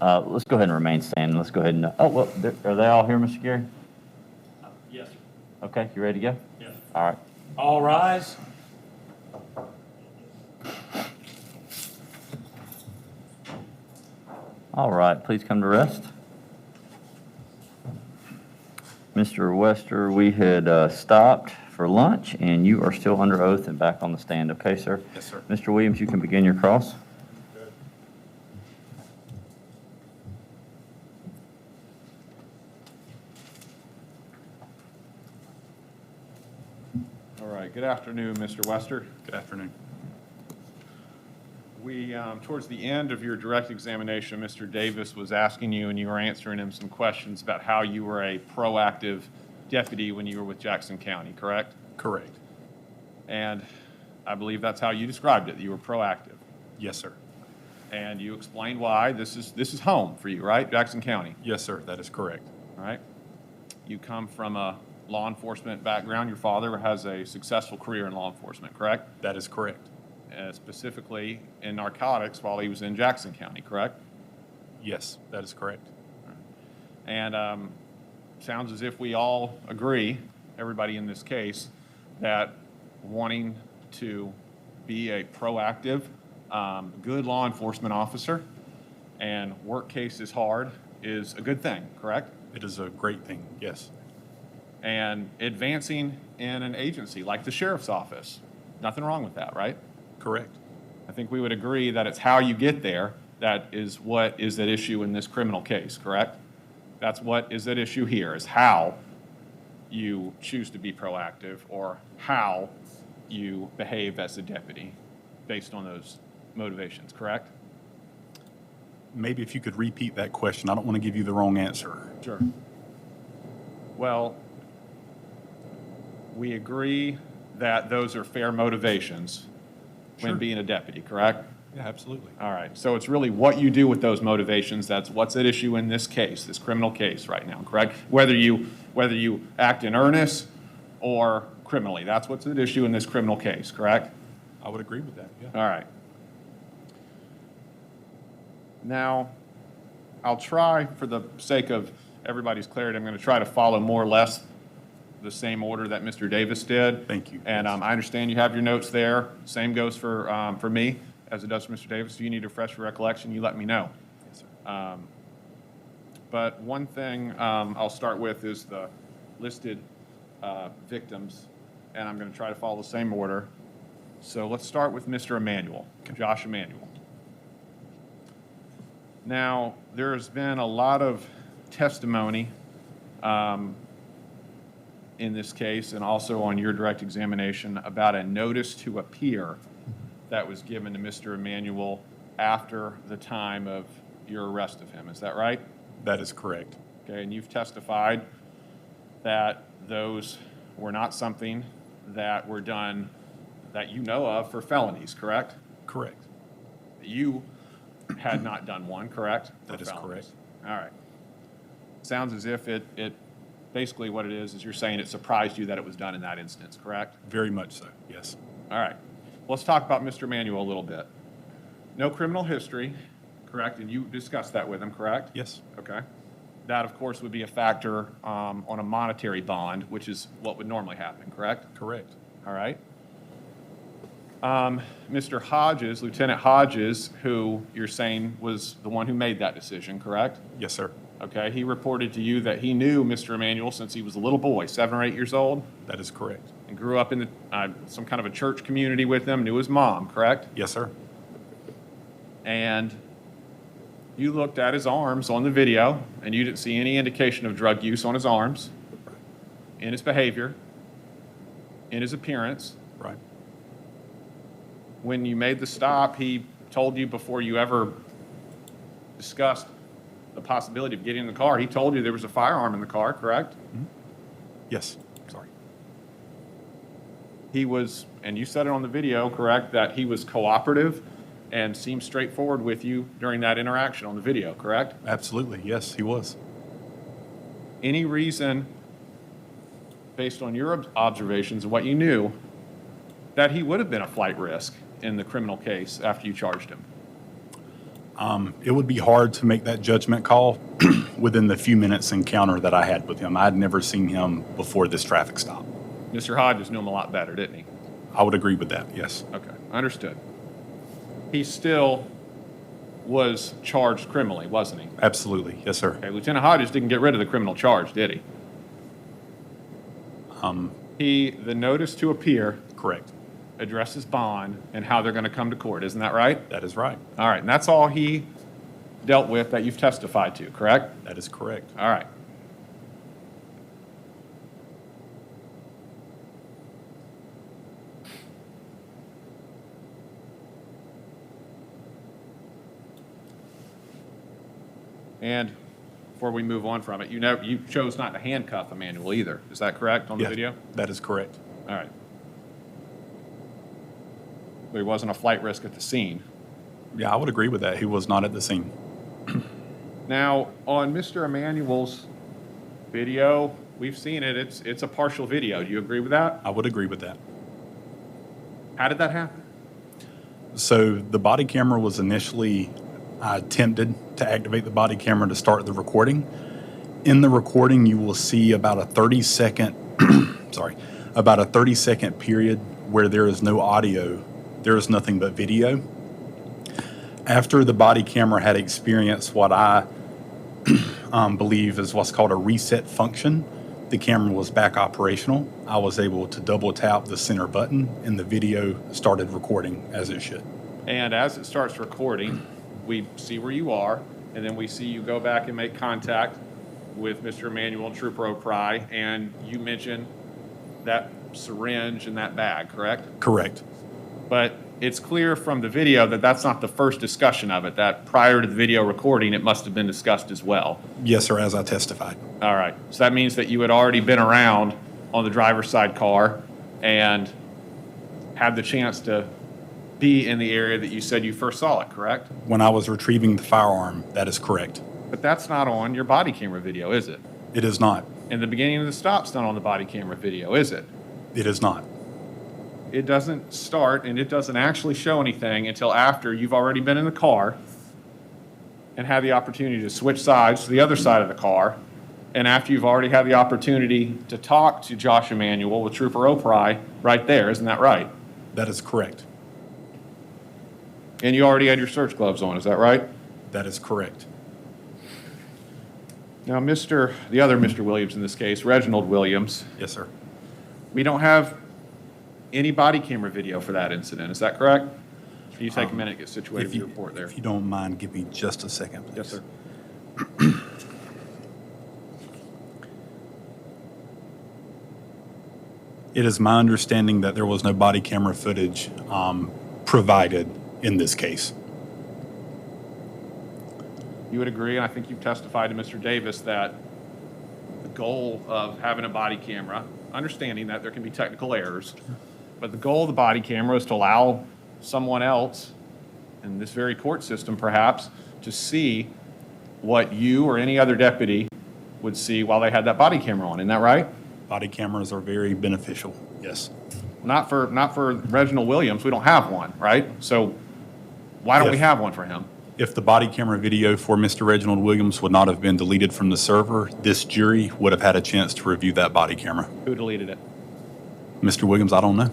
Let's go ahead and remain standing. Let's go ahead and, oh, well, are they all here, Mr. Gary? Yes, sir. Okay, you ready to go? Yes. All right. All rise. All right, please come to rest. Mr. Wester, we had stopped for lunch, and you are still under oath and back on the stand. Okay, sir? Yes, sir. Mr. Williams, you can begin your cross. All right. Good afternoon, Mr. Wester. Good afternoon. We, towards the end of your direct examination, Mr. Davis was asking you, and you were answering him some questions about how you were a proactive deputy when you were with Jackson County, correct? Correct. And I believe that's how you described it, that you were proactive. Yes, sir. And you explained why. This is home for you, right? Jackson County. Yes, sir. That is correct. All right. You come from a law enforcement background. Your father has a successful career in law enforcement, correct? That is correct. Specifically in narcotics while he was in Jackson County, correct? Yes, that is correct. And sounds as if we all agree, everybody in this case, that wanting to be a proactive, good law enforcement officer and work cases hard is a good thing, correct? It is a great thing, yes. And advancing in an agency like the sheriff's office, nothing wrong with that, right? Correct. I think we would agree that it's how you get there that is what is at issue in this criminal case, correct? That's what is at issue here, is how you choose to be proactive or how you behave as a deputy based on those motivations, correct? Maybe if you could repeat that question. I don't want to give you the wrong answer. Sure. Well, we agree that those are fair motivations when Sure. being a deputy, correct? Yeah, absolutely. All right, so it's really what you do with those motivations that's what's at issue in this case, this criminal case right now, correct? Whether you act in earnest or criminally, that's what's at issue in this criminal case, correct? I would agree with that, yeah. All right. Now, I'll try, for the sake of everybody's clarity, I'm going to try to follow more or less the same order that Mr. Davis did. Thank you. And I understand you have your notes there. Same goes for me as it does for Mr. Davis. If you need a fresh recollection, you let me know. Yes, sir. But one thing I'll start with is the listed victims, and I'm going to try to follow the same order. So let's start with Mr. Emanuel, Josh Emanuel. Now, there's been a lot of testimony in this case and also on your direct examination about a notice to appear that was given to Mr. Emanuel after the time of your arrest of him. Is that right? That is correct. Okay, and you've testified that those were not something that were done that you know of for felonies, correct? Correct. You had not done one, correct? That is correct. All right. Sounds as if it basically what it is you're saying it surprised you that it was done in that instance, correct? Very much so, yes. All right. Let's talk about Mr. Emanuel a little bit. No criminal history, correct? And you discussed that with him, correct? Yes. Okay. That, of course, would be a factor on a monetary bond, which is what would normally happen, correct? Correct. All right. Mr. Hodges, Lieutenant Hodges, who you're saying was the one who made that decision, correct? Yes, sir. Okay. He reported to you that he knew Mr. Emanuel since he was a little boy, 7 or 8 years old, That is correct. and grew up in some kind of a church community with him, knew his mom, correct? Yes, sir. And you looked at his arms on the video, and you didn't see any indication of drug use on his arms, in his behavior, in his appearance. Right. When you made the stop, he told you before you ever discussed the possibility of getting in the car, he told you there was a firearm in the car, correct? Yes. Sorry. He was, and you said it on the video, correct, that he was cooperative and seemed straightforward with you during that interaction on the video, correct? Absolutely. Yes, he was. Any reason, based on your observations and what you knew, that he would have been a flight risk in the criminal case after you charged him? It would be hard to make that judgment call within the few minutes encounter that I had with him. I'd never seen him before this traffic stop. Mr. Hodges knew him a lot better, didn't he? I would agree with that, yes. Okay, understood. He still was charged criminally, wasn't he? Absolutely, yes, sir. Okay, Lieutenant Hodges didn't get rid of the criminal charge, did he? The notice to appear Correct. addresses bond and how they're going to come to court, isn't that right? That is right. All right, and that's all he dealt with that you've testified to, correct? That is correct. All right. And before we move on from it, you chose not to handcuff Emmanuel either. Is that correct on the Yes, video? that is correct. All right. There wasn't a flight risk at the scene. Yeah, I would agree with that. He was not at the scene. Now, on Mr. Emmanuel's video, we've seen it. It's a partial video. Do you agree with that? I would agree with that. How did that happen? So the body camera was initially attempted to activate the body camera to start the recording. In the recording, you will see about a 30-second, about a 30-second period where there is no audio. There is nothing but video. After the body camera had experienced what I believe is what's called a reset function, the camera was back operational. I was able to double tap the center button and the video started recording as it should. And as it starts recording, we see where you are, and then we see you go back and make contact with Mr. Emmanuel and Trooper O'Pry, and you mention that syringe and that bag, correct? Correct. But it's clear from the video that that's not the first discussion of it, that prior to the video recording, it must have been discussed as well. Yes, sir, as I testified. All right. So that means that you had already been around on the driver's side car and had the chance to be in the area that you said you first saw it, correct? When I was retrieving the firearm, that is correct. But that's not on your body camera video, is it? It is not. And the beginning of the stop's not on the body camera video, is it? It is not. It doesn't start and it doesn't actually show anything until after you've already been in the car and had the opportunity to switch sides to the other side of the car, and after you've already had the opportunity to talk to Josh Emmanuel with Trooper O'Pry right there, isn't that right? That is correct. And you already had your search gloves on, is that right? That is correct. Now, the other Mr. Williams in this case, Reginald Williams, Yes, sir. we don't have any body camera video for that incident, is that correct? Can you take a minute and get situated with your report there? If you don't mind, give me just a second, please. Yes, sir. It is my understanding that there was no body camera footage provided in this case. You would agree, and I think you've testified to Mr. Davis, that the goal of having a body camera, understanding that there can be technical errors, but the goal of the body camera is to allow someone else in this very court system perhaps to see what you or any other deputy would see while they had that body camera on. Isn't that right? Body cameras are very beneficial, yes. Not for Reginald Williams. We don't have one, right? So why don't we have one for him? If the body camera video for Mr. Reginald Williams would not have been deleted from the server, this jury would have had a chance to review that body camera. Who deleted it? Mr. Williams, I don't know.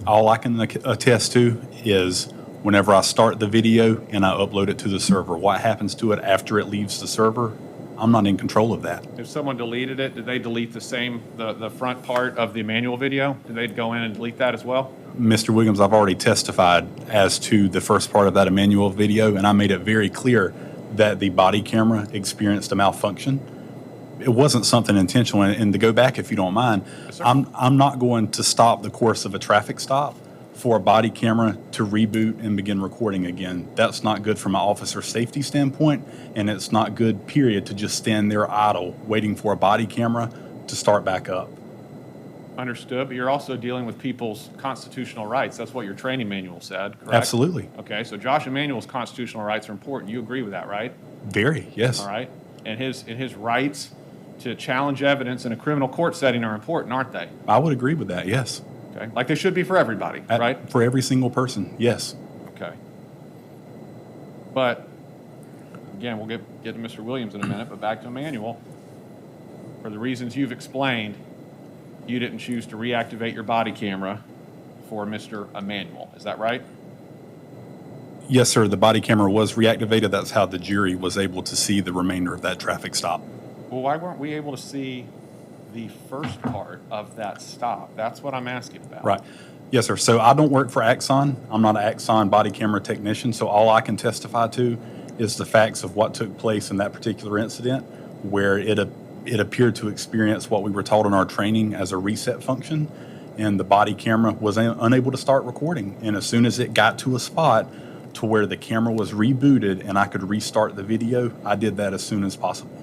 All I can attest to is whenever I start the video and I upload it to the server, what happens to it after it leaves the server, I'm not in control of that. If someone deleted it, did they delete the front part of the manual video? Did they go in and delete that as well? Mr. Williams, I've already testified as to the first part of that Emmanuel video, and I made it very clear that the body camera experienced a malfunction. It wasn't something intentional, and to go back, if you don't mind, Yes, sir. I'm not going to stop the course of a traffic stop for a body camera to reboot and begin recording again. That's not good from an officer safety standpoint, and it's not good, period, to just stand there idle, waiting for a body camera to start back up. Understood, but you're also dealing with people's constitutional rights. That's what your training manual said, correct? Absolutely. Okay, so Josh Emmanuel's constitutional rights are important. You agree with that, right? Very, yes. All right. And his rights to challenge evidence in a criminal court setting are important, aren't they? I would agree with that, yes. Okay, like they should be for everybody, right? For every single person, yes. Okay. But, again, we'll get to Mr. Williams in a minute, but back to Emmanuel. For the reasons you've explained, you didn't choose to reactivate your body camera for Mr. Emmanuel. Is that right? Yes, sir. The body camera was reactivated. That's how the jury was able to see the remainder of that traffic stop. Well, why weren't we able to see the first part of that stop? That's what I'm asking about. Right. Yes, sir. So I don't work for Axon. I'm not an Axon body camera technician. So all I can testify to is the facts of what took place in that particular incident, where it appeared to experience what we were taught in our training as a reset function, and the body camera was unable to start recording. And as soon as it got to a spot to where the camera was rebooted and I could restart the video, I did that as soon as possible.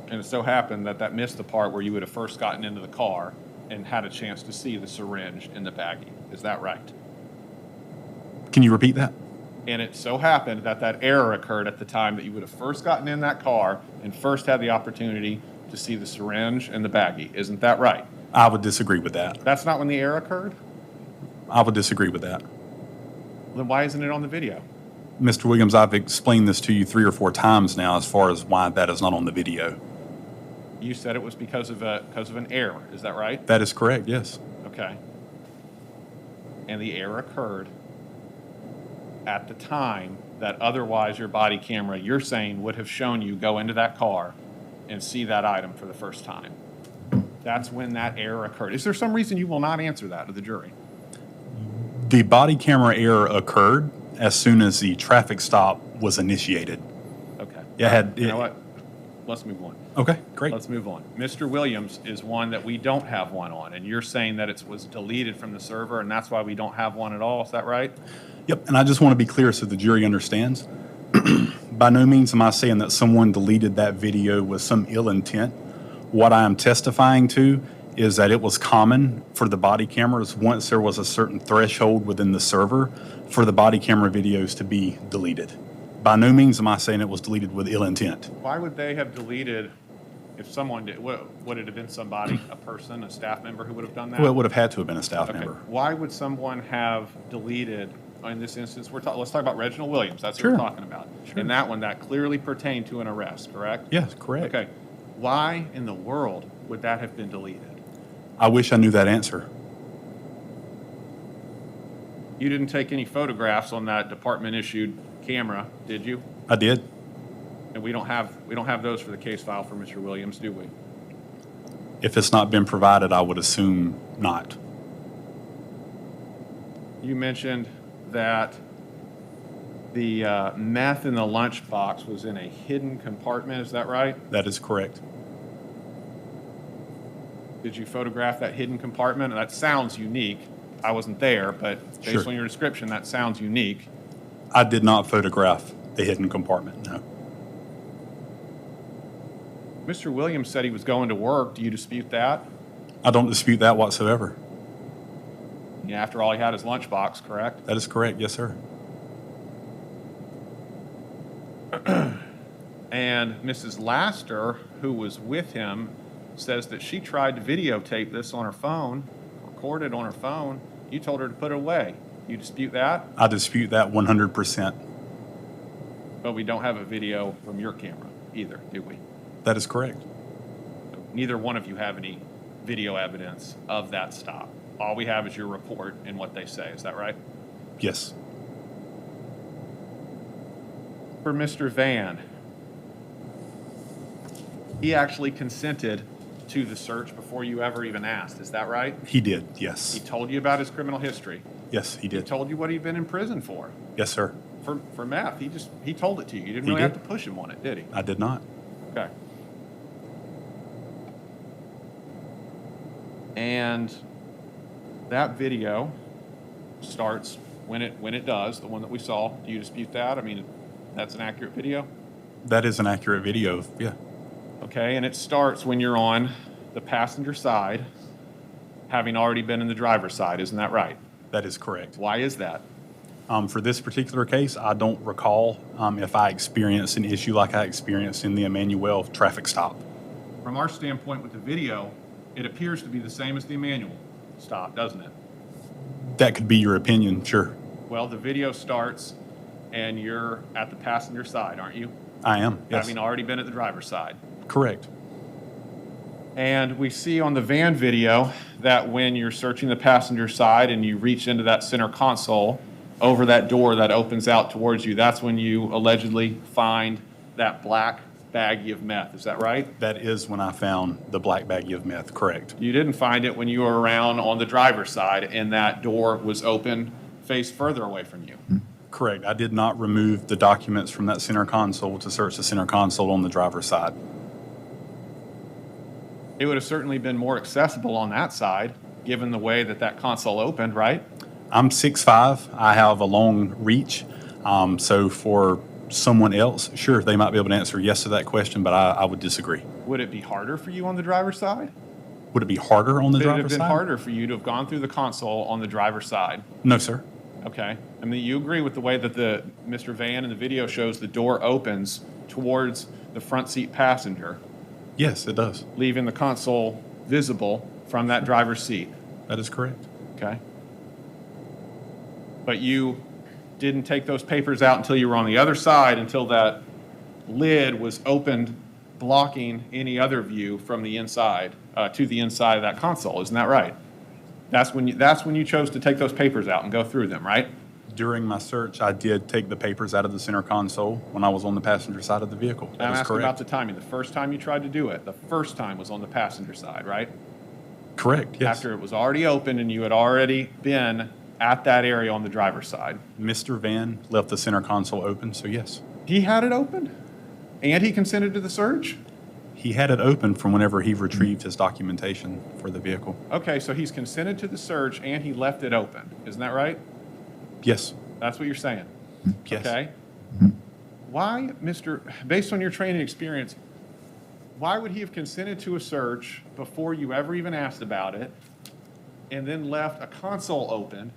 And it so happened that missed the part where you would have first gotten into the car and had a chance to see the syringe in the baggie. Is that right? Can you repeat that? And it so happened that error occurred at the time that you would have first gotten in that car and first had the opportunity to see the syringe and the baggie. Isn't that right? I would disagree with that. That's not when the error occurred? I would disagree with that. Then why isn't it on the video? Mr. Williams, I've explained this to you 3 or 4 times now as far as why that is not on the video. You said it was because of an error. Is that right? That is correct, yes. Okay. And the error occurred at the time that otherwise your body camera, you're saying, would have shown you go into that car and see that item for the first time. That's when that error occurred. Is there some reason you will not answer that to the jury? The body camera error occurred as soon as the traffic stop was initiated. Okay. You know what? Let's move on. Okay, great. Let's move on. Mr. Williams is one that we don't have one on, and you're saying that it was deleted from the server, and that's why we don't have one at all. Is that right? Yep, and I just want to be clear so the jury understands. By no means am I saying that someone deleted that video with some ill intent. What I am testifying to is that it was common for the body cameras, once there was a certain threshold within the server, for the body camera videos to be deleted. By no means am I saying it was deleted with ill intent. Why would they have deleted, if someone did, would it have been somebody, a person, a staff member who would have done that? Well, it would have had to have been a staff Okay. member. Why would someone have deleted, in this instance, let's talk about Reginald Williams. That's Sure. what we're talking about. Sure. In that one, that clearly pertained to an arrest, correct? Yes, correct. Okay. Why in the world would that have been deleted? I wish I knew that answer. You didn't take any photographs on that department-issued camera, did you? I did. And we don't have those for the case file for Mr. Williams, do we? If it's not been provided, I would assume not. You mentioned that the meth in the lunchbox was in a hidden compartment. Is that right? That is correct. Did you photograph that hidden compartment? That sounds unique. I wasn't there, but based Sure. on your description, that sounds unique. I did not photograph the hidden compartment, no. Mr. Williams said he was going to work. Do you dispute that? I don't dispute that whatsoever. Yeah, after all, he had his lunchbox, correct? That is correct, yes, sir. And Mrs. Laster, who was with him, says that she tried to videotape this on her phone, record it on her phone. You told her to put it away. You dispute that? I dispute that 100%. But we don't have a video from your camera either, do we? That is correct. So neither one of you have any video evidence of that stop. All we have is your report and what they say. Is that right? Yes. For Mr. Van, he actually consented to the search before you ever even asked. Is that right? He did, He yes. told you about his criminal history. Yes, he He did. told you what he'd been in prison for. Yes, sir. For meth. He told it to you. You didn't He really did. have to push him on it, did he? I did not. Okay. And that video starts when it does, the one that we saw. Do you dispute that? I mean, that's an accurate video? That is an accurate video, yeah. Okay, and it starts when you're on the passenger side, having already been in the driver's side. Isn't that right? That is correct. Why is that? For this particular case, I don't recall if I experienced an issue like I experienced in the Emmanuel traffic stop. From our standpoint with the video, it appears to be the same as the Emmanuel stop, doesn't it? That could be your opinion, sure. Well, the video starts, and you're at the passenger side, aren't you? I am, yes. Having already been at the driver's side. Correct. And we see on the van video that when you're searching the passenger side and you reach into that center console over that door that opens out towards you, that's when you allegedly find that black baggie of meth. Is that right? That is when I found the black baggie of meth, correct. You didn't find it when you were around on the driver's side and that door was open, faced further away from you. Correct. I did not remove the documents from that center console to search the center console on the driver's side. It would have certainly been more accessible on that side, given the way that that console opened, right? I'm 6'5". I have a long reach. So for someone else, sure, they might be able to answer yes to that question, but I would disagree. Would it be harder for you on the driver's side? Would it be harder on the Would it have driver's been side? harder for you to have gone through the console on the driver's side? No, sir. Okay. I mean, you agree with the way that Mr. Van in the video shows the door opens towards the front seat passenger, Yes, it does. leaving the console visible from that driver's seat, That is correct. okay? But you didn't take those papers out until you were on the other side, until that lid was opened, blocking any other view from the inside to the inside of that console. Isn't that right? That's when you chose to take those papers out and go through them, right? During my search, I did take the papers out of the center console when I was on the passenger side of the vehicle. I'm That is asking about correct. the timing. The first time you tried to do it, the first time was on the passenger side, right? Correct, yes. After it was already open and you had already been at that area on the driver's side. Mr. Van left the center console open, so yes. He had it open? And he consented to the search? He had it open from whenever he retrieved his documentation for the vehicle. Okay, so he's consented to the search and he left it open. Isn't that right? Yes. That's what you're saying? Yes. Okay. Why, based on your training experience, why would he have consented to a search before you ever even asked about it and then left a console open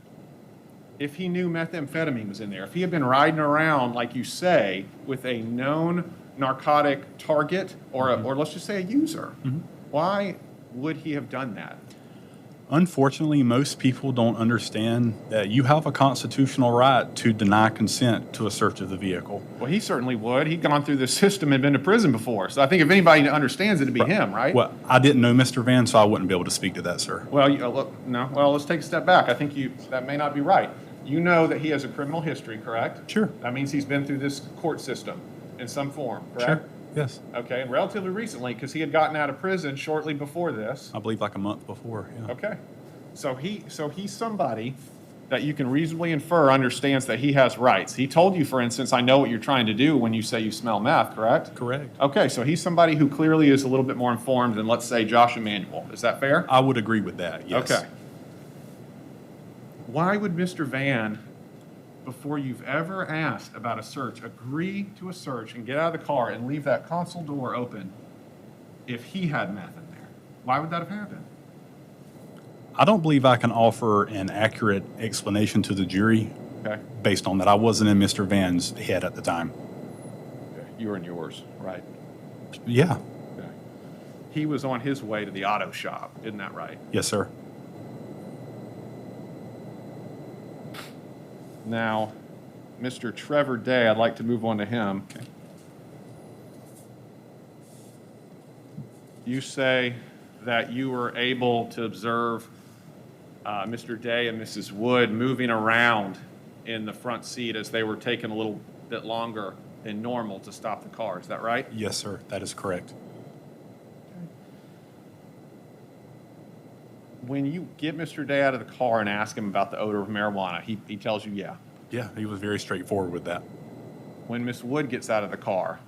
if he knew methamphetamine was in there? If he had been riding around, like you say, with a known narcotic target or let's just say a user, why would he have done that? Unfortunately, most people don't understand that you have a constitutional right to deny consent to a search of the vehicle. Well, he certainly would. He'd gone through the system and been to prison before. So I think if anybody understands it, it'd be him, right? Well, I didn't know Mr. Van, so I wouldn't be able to speak to that, sir. Well, well, let's take a step back. I think that may not be right. You know that he has a criminal history, correct? Sure. That means he's been through this court system in some form, correct? Sure. Yes. Okay, and relatively recently, because he had gotten out of prison shortly before this. I believe like a month before, yeah. Okay. So he's somebody that you can reasonably infer understands that he has rights. He told you, for instance, I know what you're trying to do when you say you smell meth, correct? Correct. Okay, so he's somebody who clearly is a little bit more informed than, let's say, Josh Emanuel. Is that fair? I would agree with that, yes. Okay. Why would Mr. Van, before you've ever asked about a search, agree to a search and get out of the car and leave that console door open if he had meth in there? Why would that have happened? I don't believe I can offer an accurate explanation to the jury Okay. based on that. I wasn't in Mr. Van's head at the time. Okay. You were in yours, right? Yeah. Okay. He was on his way to the auto shop, isn't that right? Yes, sir. Now, Mr. Trevor Day, I'd like to move on to him. Okay. You say that you were able to observe Mr. Day and Mrs. Wood moving around in the front seat as they were taking a little bit longer than normal to stop the car. Is that right? Yes, sir. That is correct. When you get Mr. Day out of the car and ask him about the odor of marijuana, he tells you, yeah. Yeah, he was very straightforward with that. When Miss Wood gets out of the car,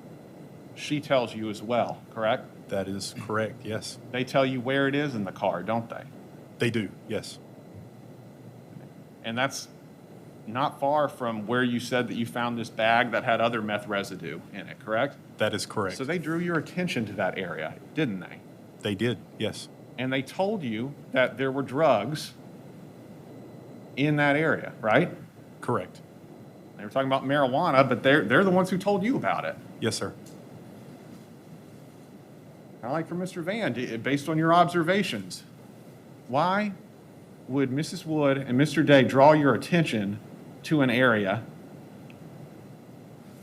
she tells you as well, correct? That is correct, yes. They tell you where it is in the car, don't they? They do, yes. And that's not far from where you said that you found this bag that had other meth residue in it, correct? That is correct. So they drew your attention to that area, didn't they? They did, yes. And they told you that there were drugs in that area, right? Correct. They were talking about marijuana, but they're the ones who told you about it. Yes, sir. Kind of like for Mr. Van, based on your observations, why would Mrs. Wood and Mr. Day draw your attention to an area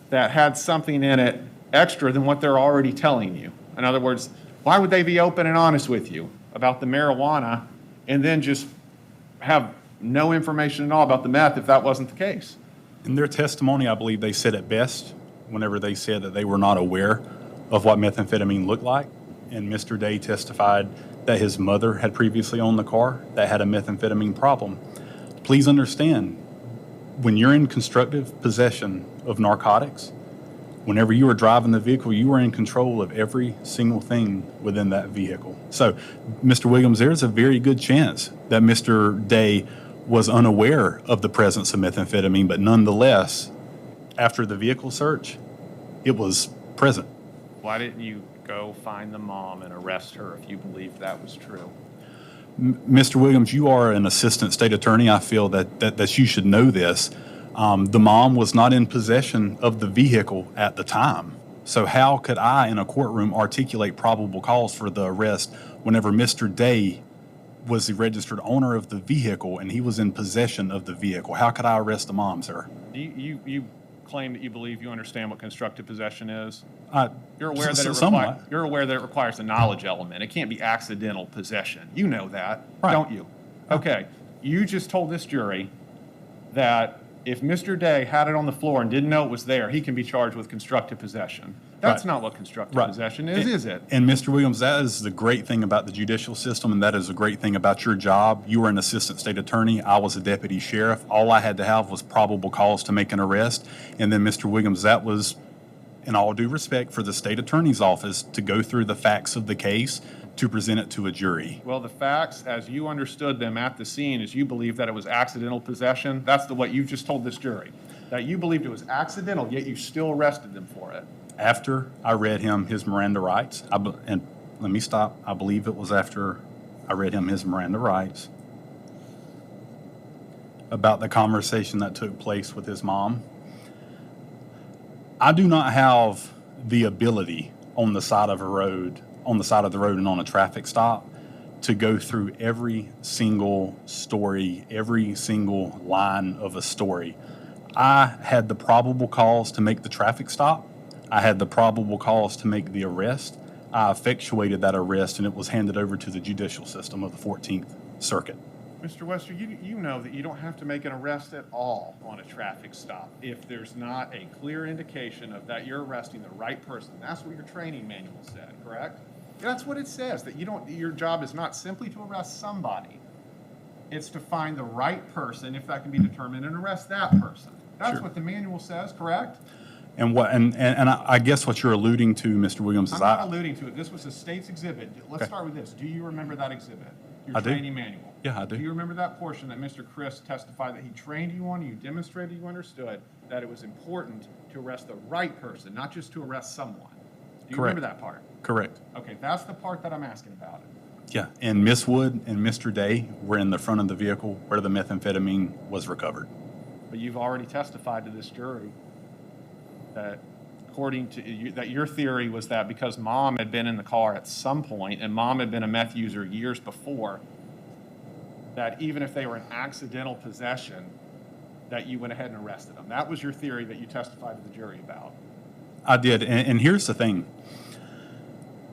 that had something in it extra than what they're already telling you? In other words, why would they be open and honest with you about the marijuana and then just have no information at all about the meth if that wasn't the case? In their testimony, I believe they said it best whenever they said that they were not aware of what methamphetamine looked like. And Mr. Day testified that his mother had previously owned the car that had a methamphetamine problem. Please understand, when you're in constructive possession of narcotics, whenever you are driving the vehicle, you are in control of every single thing within that vehicle. So, Mr. Williams, there's a very good chance that Mr. Day was unaware of the presence of methamphetamine, but nonetheless, after the vehicle search, it was present. Why didn't you go find the mom and arrest her if you believed that was true? Mr. Williams, you are an assistant state attorney. I feel that you should know this. The mom was not in possession of the vehicle at the time. So how could I, in a courtroom, articulate probable cause for the arrest whenever Mr. Day was the registered owner of the vehicle and he was in possession of the vehicle? How could I arrest the mom, sir? You claim that you believe you understand what constructive possession is? You're Somewhat. you're aware that it requires a knowledge element. It can't be accidental possession. You know that, Right. don't you? Okay. You just told this jury that if Mr. Day had it on the floor and didn't know it was there, he can be charged with constructive possession. That's Right. not what constructive Right. possession is it? And Mr. Williams, that is the great thing about the judicial system, and that is a great thing about your job. You were an assistant state attorney. I was a deputy sheriff. All I had to have was probable cause to make an arrest. And then, Mr. Williams, that was, in all due respect, for the state attorney's office to go through the facts of the case to present it to a jury. Well, the facts, as you understood them at the scene, is you believe that it was accidental possession. That's what you just told this jury, that you believed it was accidental, yet you still arrested them for it. After I read him his Miranda rights, and let me stop, I believe it was after I read him his Miranda rights about the conversation that took place with his mom. I do not have the ability on the side of the road and on a traffic stop to go through every single story, every single line of a story. I had the probable cause to make the traffic stop. I had the probable cause to make the arrest. I effectuated that arrest, and it was handed over to the judicial system of the 14th Circuit. Mr. Wester, you know that you don't have to make an arrest at all on a traffic stop if there's not a clear indication of that you're arresting the right person. That's what your training manual said, correct? That's what it says, that your job is not simply to arrest somebody. It's to find the right person, if that can be determined, and arrest that person. That's Sure. what the manual says, correct? And I guess what you're alluding to, Mr. Williams, I'm is not alluding to it. This was a state's exhibit. Let's Okay. start with this. Do you remember that exhibit? Your I do. training manual. Yeah, I do. Do you remember that portion that Mr. Chris testified that he trained you on, you demonstrated you understood that it was important to arrest the right person, not just to arrest someone? Do you Correct. remember that part? Correct. Okay, that's the part that I'm asking about. Yeah, and Miss Wood and Mr. Day were in the front of the vehicle where the methamphetamine was recovered. But you've already testified to this jury that according to you, that your theory was that because mom had been in the car at some point and mom had been a meth user years before, that even if they were in accidental possession, that you went ahead and arrested them. That was your theory that you testified to the jury about. I did, and here's the thing.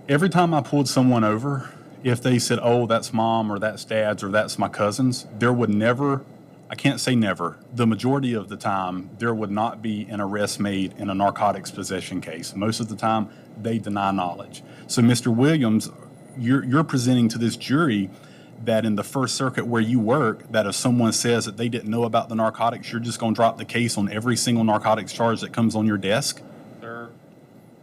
Every time I pulled someone over, if they said, oh, that's mom or that's dad's or that's my cousin's, there would never, I can't say never, the majority of the time, there would not be an arrest made in a narcotics possession case. Most of the time, they deny knowledge. So, Mr. Williams, you're presenting to this jury that in the First Circuit where you work, that if someone says that they didn't know about the narcotics, you're just going to drop the case on every single narcotics charge that comes on your desk? Sir,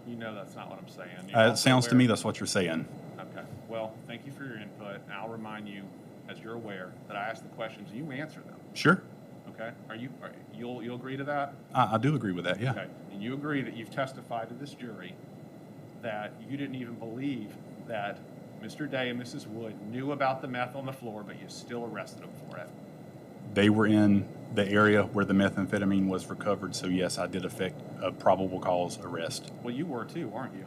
you know that's not what I'm saying. It sounds to me that's what you're saying. Okay, well, thank you for your input. And I'll remind you, as you're aware, that I ask the questions and you answer them. Sure. Okay? You'll agree to that? I do agree with that, yeah. Okay, and you agree that you've testified to this jury that you didn't even believe that Mr. Day and Mrs. Wood knew about the meth on the floor, but you still arrested them for it. They were in the area where the methamphetamine was recovered, so yes, I did effect a probable cause arrest. Well, you were too, weren't you?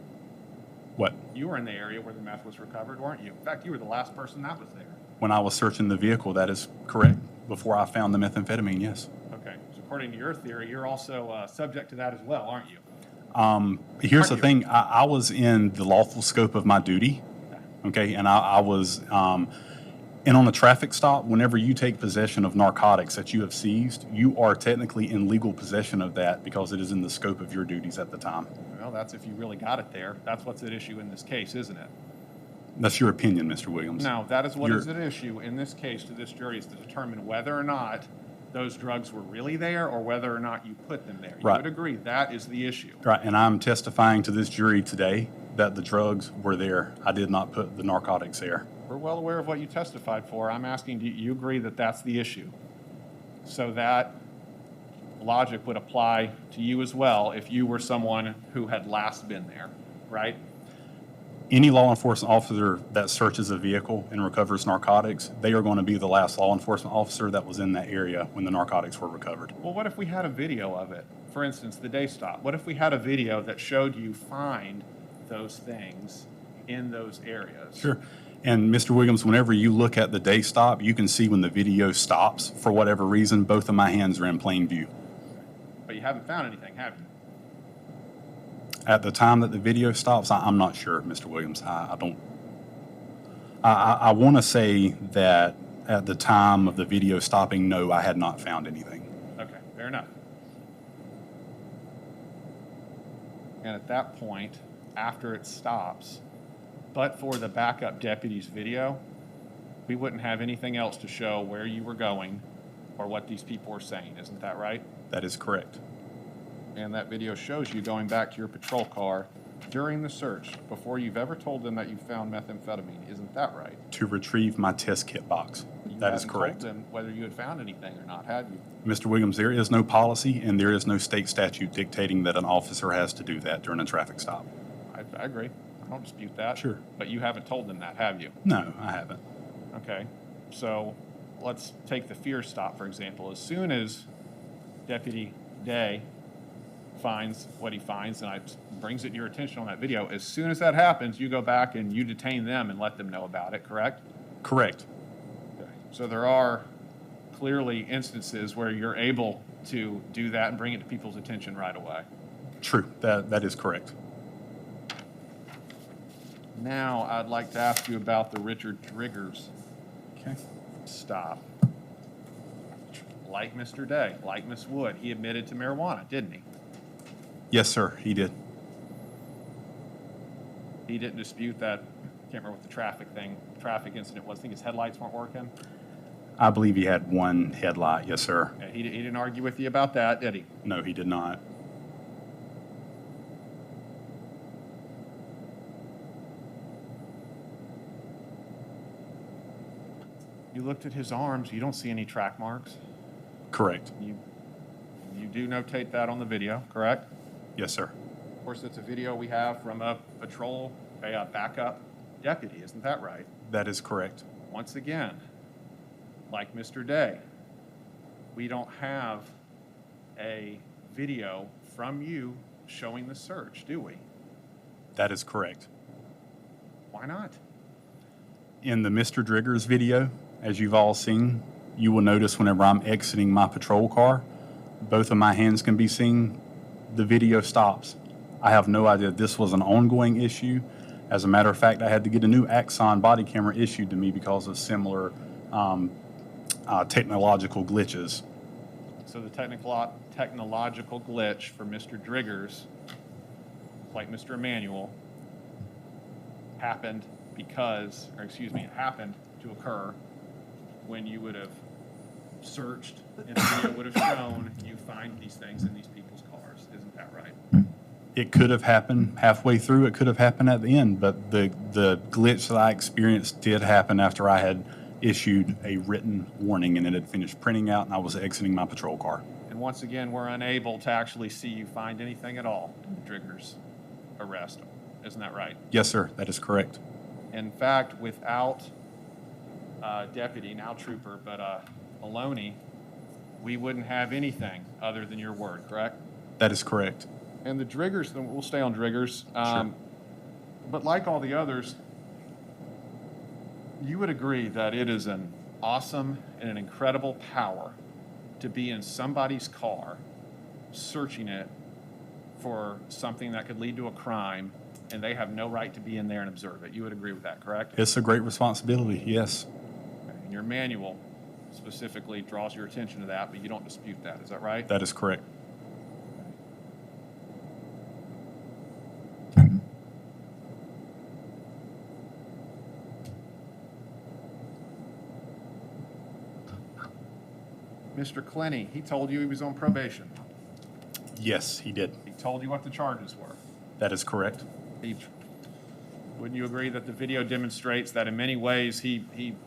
What? You were in the area where the meth was recovered, weren't you? In fact, you were the last person that was there. When I was searching the vehicle, that is correct. Before I found the methamphetamine, yes. Okay, so according to your theory, you're also subject to that as well, aren't you? Here's the Aren't you? thing, I was in the lawful scope of my duty, okay, and I was, and on a traffic stop, whenever you take possession of narcotics that you have seized, you are technically in legal possession of that because it is in the scope of your duties at the time. Well, that's if you really got it there. That's what's at issue in this case, isn't it? That's your opinion, Mr. Williams. No, that is what You're- is at issue in this case to this jury, is to determine whether or not those drugs were really there or whether or not you put them there. You Right. would agree that is the issue. Right, and I'm testifying to this jury today that the drugs were there. I did not put the narcotics there. We're well aware of what you testified for. I'm asking, do you agree that that's the issue? So that logic would apply to you as well if you were someone who had last been there, right? Any law enforcement officer that searches a vehicle and recovers narcotics, they are going to be the last law enforcement officer that was in that area when the narcotics were recovered. Well, what if we had a video of it? For instance, the day stop. What if we had a video that showed you find those things in those areas? Sure. And Mr. Williams, whenever you look at the day stop, you can see when the video stops, for whatever reason, both of my hands are in plain view. But you haven't found anything, have you? At the time that the video stops, I'm not sure, Mr. Williams. I want to say that at the time of the video stopping, no, I had not found anything. Okay, fair enough. And at that point, after it stops, but for the backup deputy's video, we wouldn't have anything else to show where you were going or what these people were saying. Isn't that right? That is correct. And that video shows you going back to your patrol car during the search before you've ever told them that you found methamphetamine. Isn't that right? To retrieve my test kit box. That is You correct. hadn't told them whether you had found anything or not, had you? Mr. Williams, there is no policy and there is no state statute dictating that an officer has to do that during a traffic stop. I agree. I don't dispute that. Sure. But you haven't told them that, have you? No, I haven't. Okay. So let's take the fear stop, for example. As soon as Deputy Day finds what he finds, and brings it to your attention on that video, as soon as that happens, you go back and you detain them and let them know about it, correct? Correct. Okay. So there are clearly instances where you're able to do that and bring it to people's attention right away. True. That is correct. Now, I'd like to ask you about the Richard Driggers Okay. stop. Like Mr. Day, like Miss Wood, he admitted to marijuana, didn't he? Yes, sir, he did. He didn't dispute that, can't remember what the traffic incident was. I think his headlights weren't working. I believe he had one headlight. Yes, sir. Yeah, he didn't argue with you about that, did he? No, he did not. You looked at his arms, you don't see any track marks. Correct. You do notate that on the video, correct? Yes, sir. Of course, it's a video we have from a patrol, a backup deputy, isn't that right? That is correct. Once again, like Mr. Day, we don't have a video from you showing the search, do we? That is correct. Why not? In the Mr. Driggers video, as you've all seen, you will notice whenever I'm exiting my patrol car, both of my hands can be seen. The video stops. I have no idea this was an ongoing issue. As a matter of fact, I had to get a new Axon body camera issued to me because of similar technological glitches. So the technological glitch for Mr. Driggers, like Mr. Emanuel, happened it happened to occur when you would have searched and the video would have shown you find these things in these people's cars. Isn't that right? It could have happened halfway through. It could have happened at the end, but the glitch that I experienced did happen after I had issued a written warning and it had finished printing out and I was exiting my patrol car. And once again, we're unable to actually see you find anything at all in the Driggers arrest. Isn't that right? Yes, sir. That is correct. In fact, without deputy, now trooper, but Maloney, we wouldn't have anything other than your word, correct? That is correct. And the Driggers, then we'll stay on Driggers. Sure. But like all the others, you would agree that it is an awesome and an incredible power to be in somebody's car, searching it for something that could lead to a crime, and they have no right to be in there and observe it. You would agree with that, correct? It's a great responsibility, yes. And your manual specifically draws your attention to that, but you don't dispute that. Is that right? That is correct. Mr. Clenny, he told you he was on probation. Yes, he did. He told you what the charges were. That is correct. Wouldn't you agree that the video demonstrates that in many ways he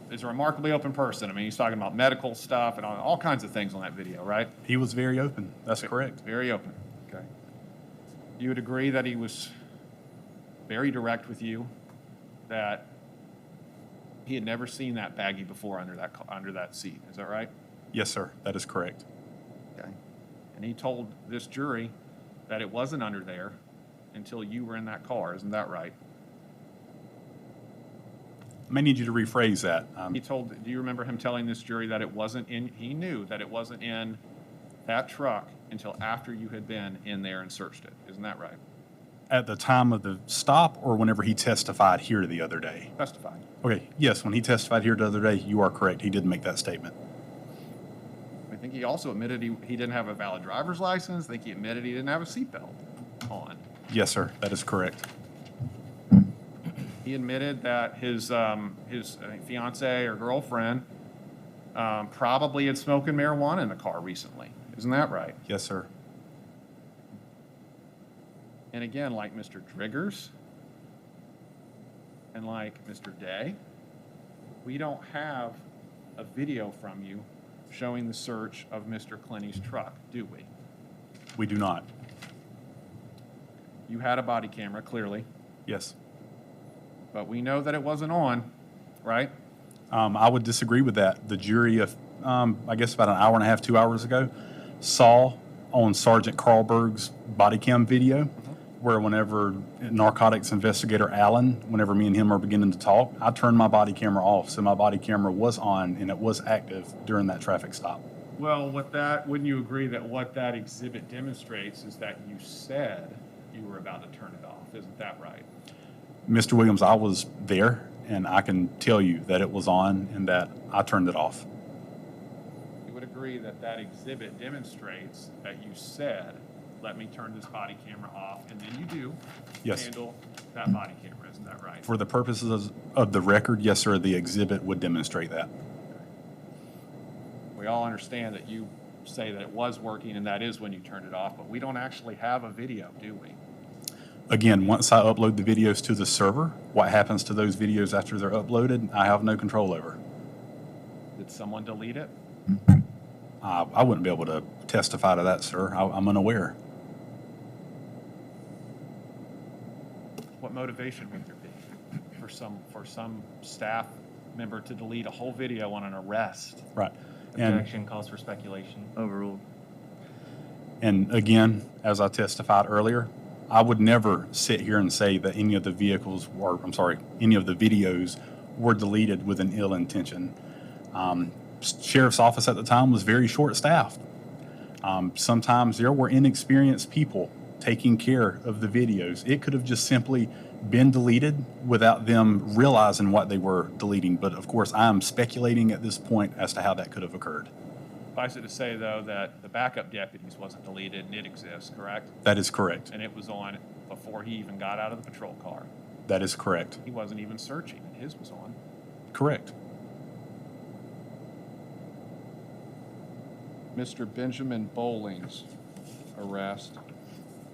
is a remarkably open person? I mean, he's talking about medical stuff and all kinds of things on that video, right? He was very open. That's correct. Very open, okay. You would agree that he was very direct with you, that he had never seen that baggie before under that seat, is that right? Yes, sir. That is correct. Okay. And he told this jury that it wasn't under there until you were in that car, isn't that right? I may need you to rephrase that. Do you remember him telling this jury that he knew that it wasn't in that truck until after you had been in there and searched it, isn't that right? At the time of the stop or whenever he testified here the other day? Testified. Okay, yes, when he testified here the other day, you are correct. He did make that statement. I think he also admitted he didn't have a valid driver's license. I think he admitted he didn't have a seatbelt on. Yes, sir. That is correct. He admitted that his fiance or girlfriend probably had smoked marijuana in the car recently. Isn't that right? Yes, sir. And again, like Mr. Driggers and like Mr. Day, we don't have a video from you showing the search of Mr. Clenny's truck, do we? We do not. You had a body camera, clearly, Yes. but we know that it wasn't on, right? I would disagree with that. The jury, I guess about an hour and a half, 2 hours ago, saw on Sergeant Carlberg's body cam video where whenever narcotics investigator Allen, whenever me and him are beginning to talk, I turned my body camera off. So my body camera was on and it was active during that traffic stop. Well, wouldn't you agree that what that exhibit demonstrates is that you said you were about to turn it off? Isn't that right? Mr. Williams, I was there and I can tell you that it was on and that I turned it off. You would agree that that exhibit demonstrates that you said, let me turn this body camera off, and then you do Yes. handle that body camera, isn't that right? For the purposes of the record, yes, sir, the exhibit would demonstrate that. We all understand that you say that it was working and that is when you turned it off, but we don't actually have a video, do we? Again, once I upload the videos to the server, what happens to those videos after they're uploaded, I have no control over. Did someone delete it? I wouldn't be able to testify to that, sir. I'm unaware. What motivation would there be for some staff member to delete a whole video on an arrest? Right. And, Objection calls for speculation. Overruled. and again, as I testified earlier, I would never sit here and say that any of the any of the videos were deleted with an ill intention. Sheriff's office at the time was very short-staffed. Sometimes there were inexperienced people taking care of the videos. It could have just simply been deleted without them realizing what they were deleting. But of course, I'm speculating at this point as to how that could have occurred. Suffice it to say, though, that the backup deputies wasn't deleted and it exists, correct? That is correct. And it was on before he even got out of the patrol car. That is correct. He wasn't even searching, and his was on. Correct. Mr. Benjamin Bowling's arrest,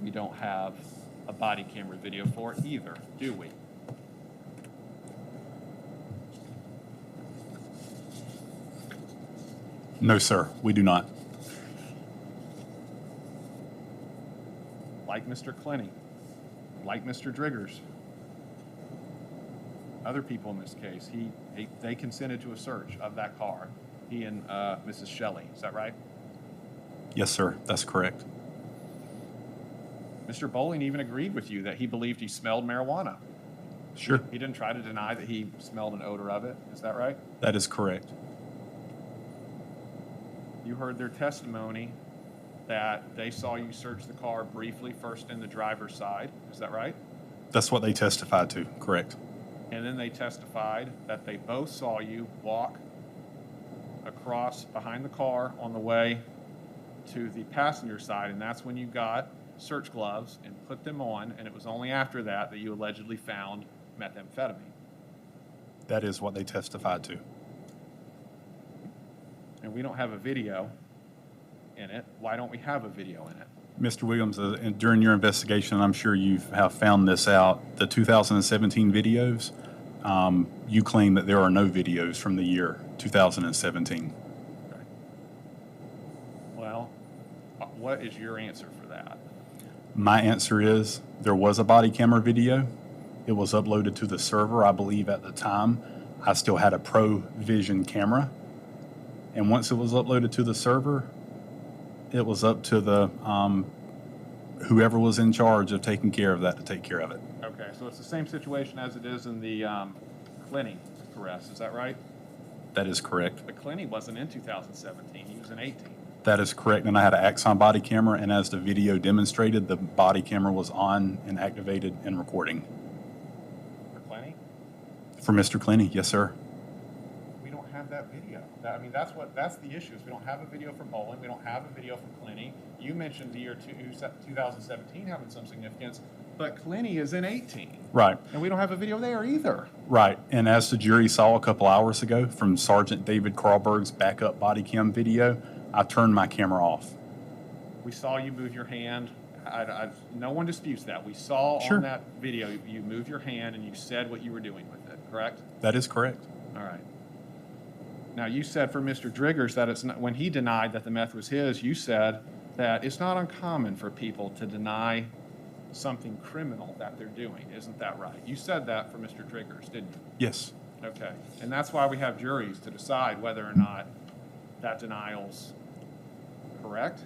we don't have a body camera video for either, do we? No, sir, we do not. Like Mr. Clenny, like Mr. Driggers, other people in this case, they consented to a search of that car, he and Mrs. Shelley, is that right? Yes, sir, that's correct. Mr. Bowling even agreed with you that he believed he smelled marijuana. Sure, He didn't try to deny that he smelled an odor of it, is that right? that is correct. You heard their testimony that they saw you search the car briefly, first in the driver's side. Is that right? That's what they testified to, correct? And then they testified that they both saw you walk across behind the car on the way to the passenger side, and that's when you got search gloves and put them on, and it was only after that that you allegedly found methamphetamine. That is what they testified to. And we don't have a video in it. Why don't we have a video in it? Mr. Williams, during your investigation, I'm sure you have found this out, the 2017 videos, you claim that there are no videos from the year 2017. Well, what is your answer for that? My answer is there was a body camera video. It was uploaded to the server. I believe at the time I still had a Pro Vision camera. And once it was uploaded to the server, it was up to the whoever was in charge of taking care of that to take care of it. Okay, so it's the same situation as it is in the Clenny arrest, is that right? That is correct. But Clenny wasn't in 2017, he was in 18. That is correct. And I had an Axon body camera, and as the video demonstrated, the body camera was on and activated and recording. For Clenny? For Mr. Clenny, yes, sir. We don't have that video. That's the issue, is we don't have a video for Bolin, we don't have a video for Clenny. You mentioned the year 2017 having some significance, but Clenny is in 18. Right, And we don't have a video there either. right. And as the jury saw a couple hours ago from Sergeant David Carlberg's backup body cam video, I turned my camera off. We saw you move your hand. No one disputes that. We saw Sure. on that video, you move your hand and you said what you were doing with it, correct? That is correct. All right. Now, you said for Mr. Driggers that it's not, when he denied that the meth was his, you said that it's not uncommon for people to deny something criminal that they're doing. Isn't that right? You said that for Mr. Driggers, didn't you? Yes, Okay. And that's why we have juries to decide whether or not that denial's correct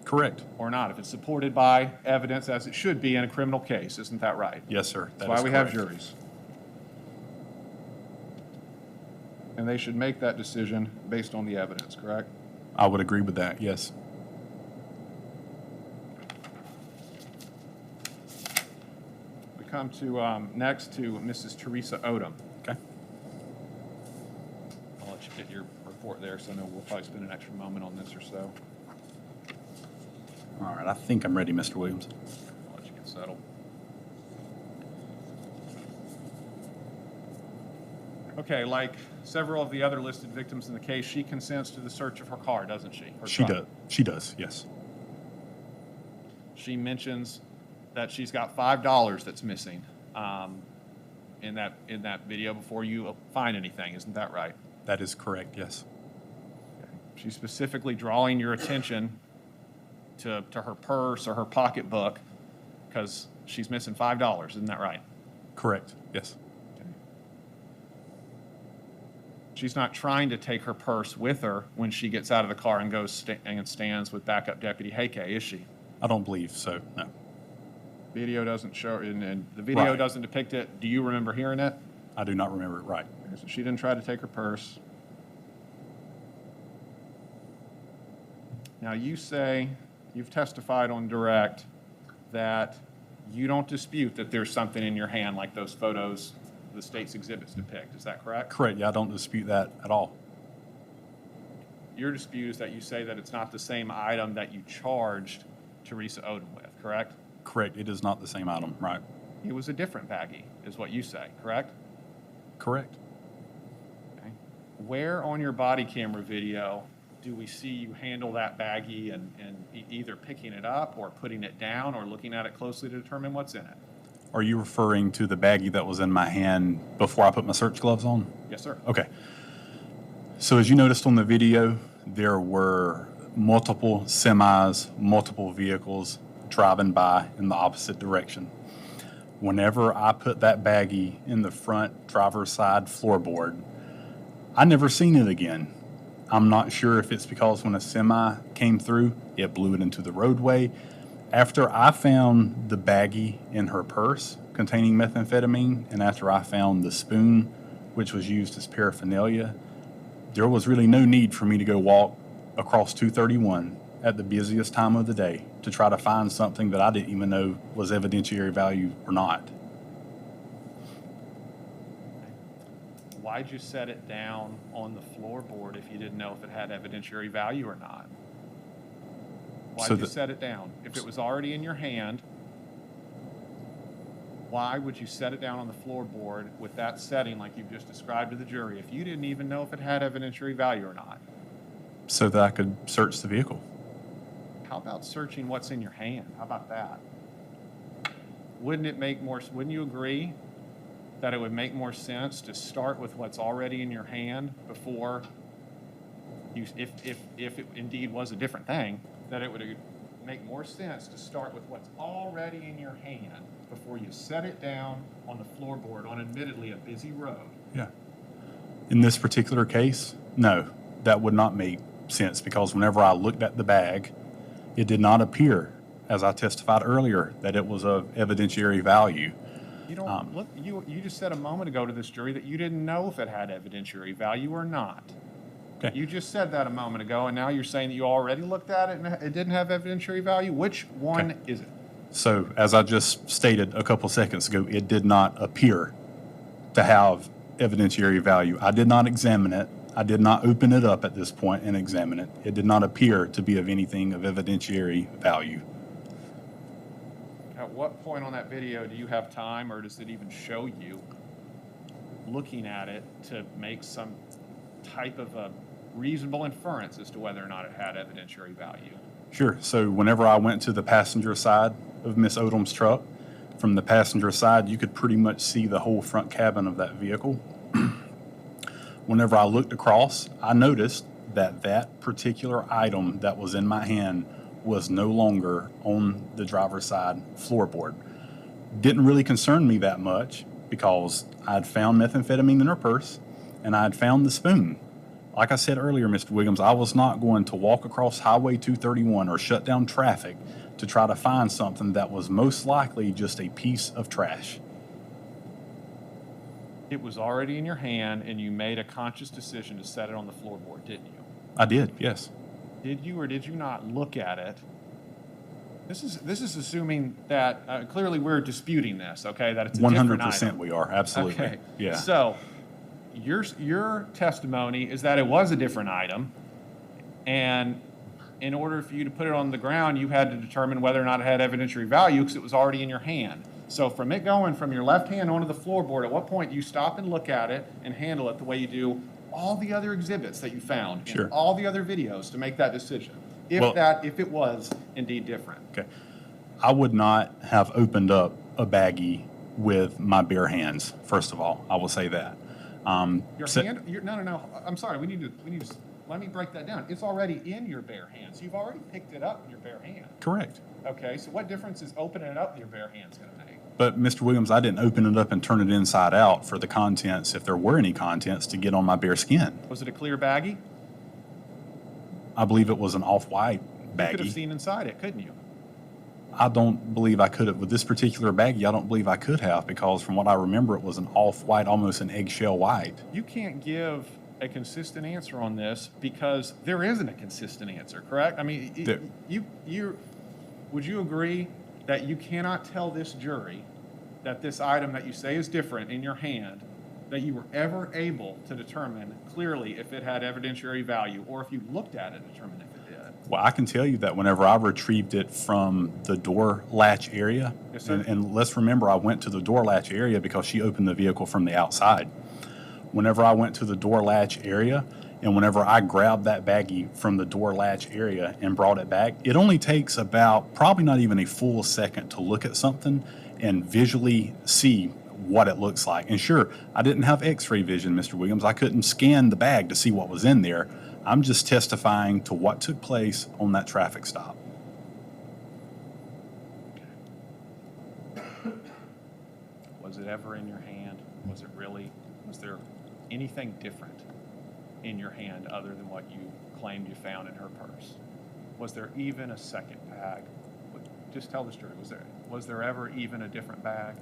correct. or not, if it's supported by evidence as it should be in a criminal case. Isn't that right? Yes, sir. That's That why is we have correct. juries. And they should make that decision based on the evidence, correct? I would agree with that, yes. We come to, next to Mrs. Teresa Odom. Okay. I'll let you get your report there, so I know we'll probably spend an extra moment on this or so. All right, I think I'm ready, Mr. Williams. I'll let you get settled. Okay, like several of the other listed victims in the case, she consents to the search of her car, doesn't she? Her She truck. does. She does, yes. She mentions that she's got $5 that's missing in that video before you find anything. Isn't that right? That is correct, yes. She's specifically drawing your attention to her purse or her pocketbook because she's missing $5. Isn't that right? Correct, yes. She's not trying to take her purse with her when she gets out of the car and goes and stands with backup Deputy Heike, is she? I don't believe so, no. Video doesn't show, and the video Right. doesn't depict it. Do you remember hearing it? I do not remember it right. So she didn't try to take her purse. Now, you say, you've testified on direct that you don't dispute that there's something in your hand like those photos the state's exhibits depict. Is that correct? Correct, yeah, I don't dispute that at all. Your dispute is that you say that it's not the same item that you charged Teresa Odom with, correct? Correct, it is not the same item, right? It was a different baggie, is what you say, correct? Correct. Okay. Where on your body camera video do we see you handle that baggie and either picking it up or putting it down or looking at it closely to determine what's in it? Are you referring to the baggie that was in my hand before I put my search gloves on? Yes, sir. Okay. So as you noticed on the video, there were multiple semis, multiple vehicles driving by in the opposite direction. Whenever I put that baggie in the front driver's side floorboard, I never seen it again. I'm not sure if it's because when a semi came through, it blew it into the roadway. After I found the baggie in her purse containing methamphetamine, and after I found the spoon, which was used as paraphernalia, there was really no need for me to go walk across 231 at the busiest time of the day to try to find something that I didn't even know was evidentiary value or not. Why'd you set it down on the floorboard if you didn't know if it had evidentiary value or not? So Why'd you set it down? If it was already in your hand, why would you set it down on the floorboard with that setting like you've just described to the jury if you didn't even know if it had evidentiary value or not? So that I could search the vehicle. How about searching what's in your hand? How about that? Wouldn't you agree that it would make more sense to start with what's already in your hand before you, if it indeed was a different thing, that it would make more sense to start with what's already in your hand before you set it down on the floorboard on admittedly a busy road? Yeah. In this particular case, no, that would not make sense because whenever I looked at the bag, it did not appear, as I testified earlier, that it was of evidentiary value. You don't look. You just said a moment ago to this jury that you didn't know if it had evidentiary value or not. Okay. You just said that a moment ago, and now you're saying that you already looked at it and it didn't have evidentiary value. Which one is it? So, as I just stated a couple seconds ago, it did not appear to have evidentiary value. I did not examine it. I did not open it up at this point and examine it. It did not appear to be of anything of evidentiary value. At what point on that video do you have time, or does it even show you looking at it to make some type of a reasonable inference as to whether or not it had evidentiary value? Sure. So whenever I went to the passenger side of Miss Odom's truck, from the passenger side, you could pretty much see the whole front cabin of that vehicle. Whenever I looked across, I noticed that that particular item that was in my hand was no longer on the driver's side floorboard. Didn't really concern me that much because I'd found methamphetamine in her purse and I'd found the spoon. Like I said earlier, Mr. Williams, I was not going to walk across Highway 231 or shut down traffic to try to find something that was most likely just a piece of trash. It was already in your hand, and you made a conscious decision to set it on the floorboard, didn't you? I did, yes. Did you or did you not look at it? This is assuming that clearly we're disputing this, okay? That it's a different 100% item. we are, absolutely. Okay. Yeah. So your testimony is that it was a different item, and in order for you to put it on the ground, you had to determine whether or not it had evidentiary value because it was already in your hand. So from it going from your left hand onto the floorboard, at what point do you stop and look at it and handle it the way you do all the other exhibits that you found Sure. in all the other videos to make that decision? If it was indeed different. Okay. I would not have opened up a baggie with my bare hands, first of all. I will say that. No. I'm sorry. We need to. Let me break that down. It's already in your bare hands. You've already picked it up in your bare hand. Correct. Okay. So what difference is opening it up with your bare hands going to make? But, Mr. Williams, I didn't open it up and turn it inside out for the contents, if there were any contents, to get on my bare skin. Was it a clear baggie? I believe it was an off-white baggie. You could have seen inside it, couldn't you? I don't believe I could have. With this particular baggie, I don't believe I could have because from what I remember, it was an off-white, almost an eggshell white. You can't give a consistent answer on this because there isn't a consistent answer, correct? I mean, would you agree that you cannot tell this jury that this item that you say is different in your hand, that you were ever able to determine clearly if it had evidentiary value, or if you looked at it, determine if it did? Well, I can tell you that whenever I retrieved it from the door latch area, Yes, sir. and let's remember I went to the door latch area because she opened the vehicle from the outside. Whenever I went to the door latch area, and whenever I grabbed that baggie from the door latch area and brought it back, it only takes about probably not even a full second to look at something and visually see what it looks like. And sure, I didn't have x-ray vision, Mr. Williams. I couldn't scan the bag to see what was in there. I'm just testifying to what took place on that traffic stop. Was it ever in your hand? Was there anything different in your hand other than what you claimed you found in her purse? Was there even a second bag? Just tell the story. Was there ever even a different bag?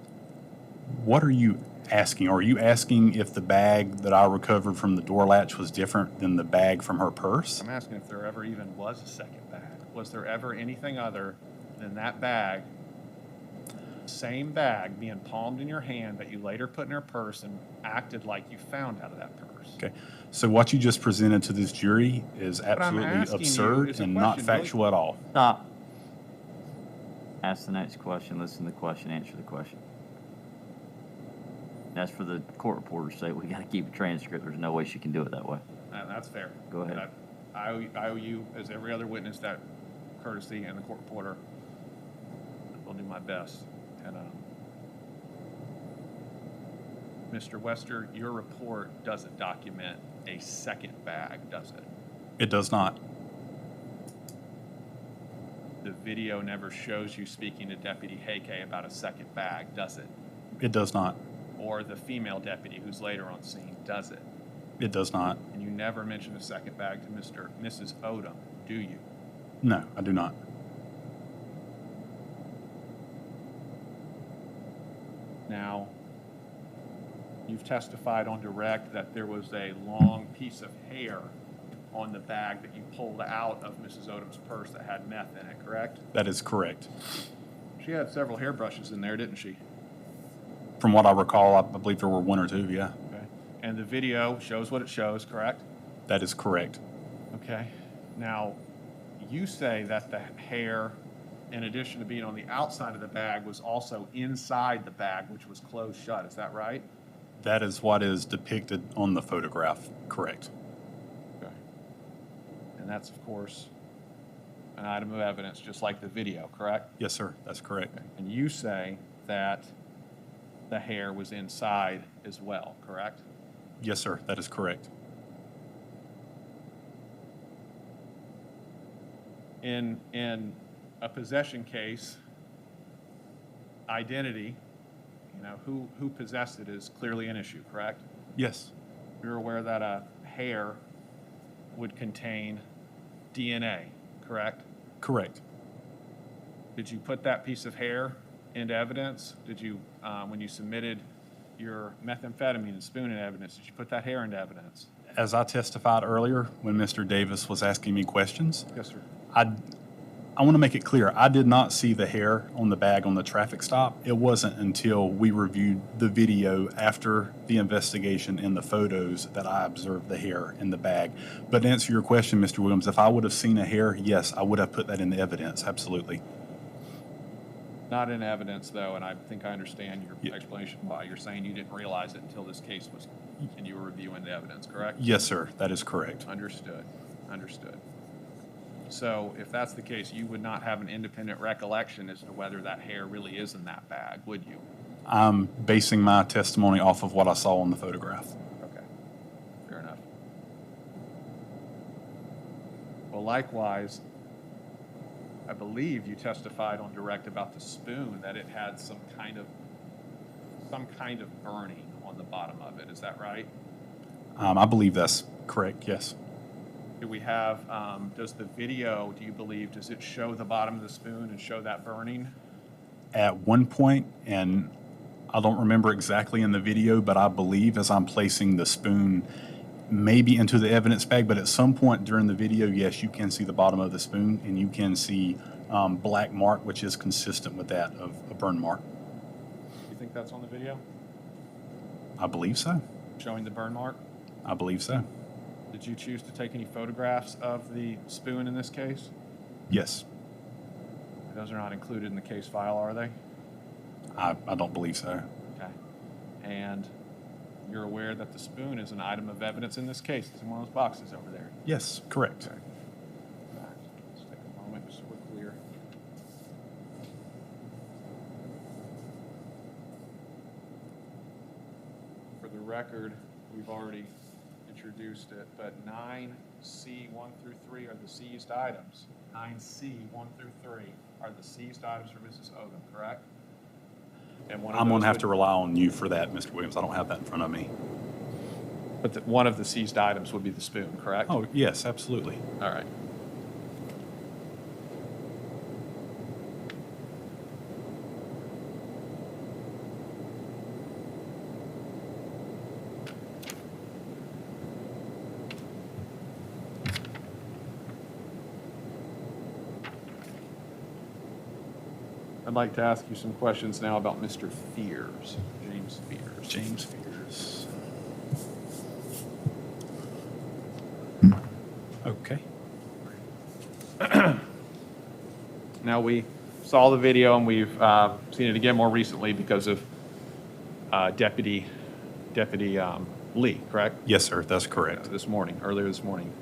What are you asking? Are you asking if the bag that I recovered from the door latch was different than the bag from her purse? I'm asking if there ever even was a second bag. Was there ever anything other than that bag, same bag being palmed in your hand that you later put in her purse and acted like you found out of that purse? Okay. So what you just presented to this jury is I'm absolutely asking you absurd is a and not question, really. factual at all. Stop. Ask the next question, listen to the question, answer the question. That's for the court reporter's sake. We got to keep a transcript. There's no way she can do it that way. That's fair. Go ahead. I owe you, as every other witness, that courtesy, and the court reporter will do my best. And Mr. Wester, your report doesn't document a second bag, does it? It does not. The video never shows you speaking to Deputy Heike about a second bag, does it? It does not. Or the female deputy who's later on scene, does it? It does not. And you never mention a second bag to Mrs. Odom, do you? No, I do not. Now, you've testified on direct that there was a long piece of hair on the bag that you pulled out of Mrs. Odom's purse that had meth in it, correct? That is correct. She had several hairbrushes in there, didn't she? From what I recall, I believe there were one or two, yeah. Okay. And the video shows what it shows, correct? That is correct. Okay. Now, you say that the hair, in addition to being on the outside of the bag, was also inside the bag, which was closed shut. Is that right? That is what is depicted on the photograph, correct. Okay. And that's, of course, an item of evidence, just like the video, correct? Yes, sir, that's correct. Okay. And you say that the hair was inside as well, correct? Yes, sir, that is correct. In a possession case, identity, who possessed it is clearly an issue, correct? Yes, You're aware that a hair would contain DNA, correct? correct. Did you put that piece of hair into evidence? Did you, when you submitted your methamphetamine and spoon in evidence, did you put that hair into evidence? As I testified earlier when Mr. Davis was asking me questions, Yes, sir. I want to make it clear, I did not see the hair on the bag on the traffic stop. It wasn't until we reviewed the video after the investigation and the photos that I observed the hair in the bag. But to answer your question, Mr. Williams, if I would have seen a hair, yes, I would have put that in the evidence, absolutely. Not in evidence, though, and I think I understand your Yeah. explanation why. You're saying you didn't realize it until this case was, and you were reviewing the evidence, correct? Yes, sir, that is correct. Understood. So if that's the case, you would not have an independent recollection as to whether that hair really is in that bag, would you? I'm basing my testimony off of what I saw on the photograph. Okay, fair enough. Well, likewise, I believe you testified on direct about the spoon, that it had some kind of burning on the bottom of it. Is that right? I believe that's correct, yes. Do we have, does the video, do you believe, does it show the bottom of the spoon and show that burning? At one point, and I don't remember exactly in the video, but I believe as I'm placing the spoon maybe into the evidence bag, but at some point during the video, yes, you can see the bottom of the spoon and you can see black mark, which is consistent with that of a burn mark. You think that's on the video, I believe so. showing the burn mark? I believe so. Did you choose to take any photographs of the spoon in this case? Yes, Those are not included in the case file, are they? I don't believe so. Okay. And you're aware that the spoon is an item of evidence in this case. It's in one of those boxes over there. Yes, correct. Okay. All right. Let's take a moment just so we're clear. For the record, we've already introduced it, but 9C 1 through 3 are the seized items. 9C 1 through 3 are the seized items for Mrs. Odom, correct? And one of I'm going those to have would- to rely on you for that, Mr. Williams. I don't have that in front of me. But one of the seized items would be the spoon, correct? Oh, yes, absolutely. All right. I'd like to ask you some questions now about Mr. Fears, James Fears. James Fears. Okay. Now, we saw the video, and we've seen it again more recently because of Deputy Lee, correct? Yes, sir, that's correct. Earlier this morning.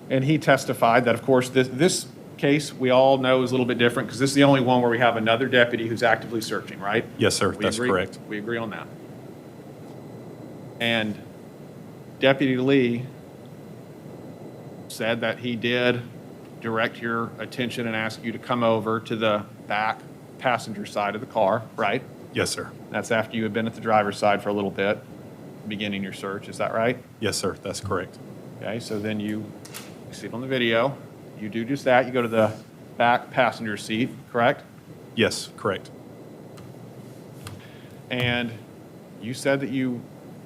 And he testified that, of course, this case, we all know, is a little bit different because this is the only one where we have another deputy who's actively searching, right? Yes, sir, We that's agree? correct. We agree on that. And Deputy Lee said that he did direct your attention and ask you to come over to the back passenger side of the car, right? Yes, sir. That's after you had been at the driver's side for a little bit, beginning your search, is that right? Yes, sir, that's correct. Okay, so then you see it on the video, you do just that, you go to the back passenger seat, correct? Yes, correct. And you said that you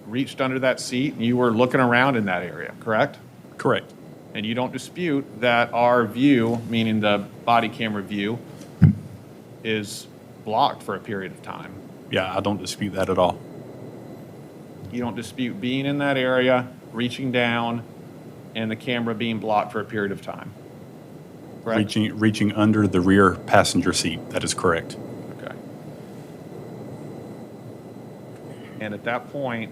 reached under that seat and you were looking around in that area, correct? Correct. And you don't dispute that our view, meaning the body camera view, is blocked for a period of time. Yeah, I don't dispute that at all. You don't dispute being in that area, reaching down, and the camera being blocked for a period of time, correct? Reaching under the rear passenger seat, that is correct. Okay. And at that point,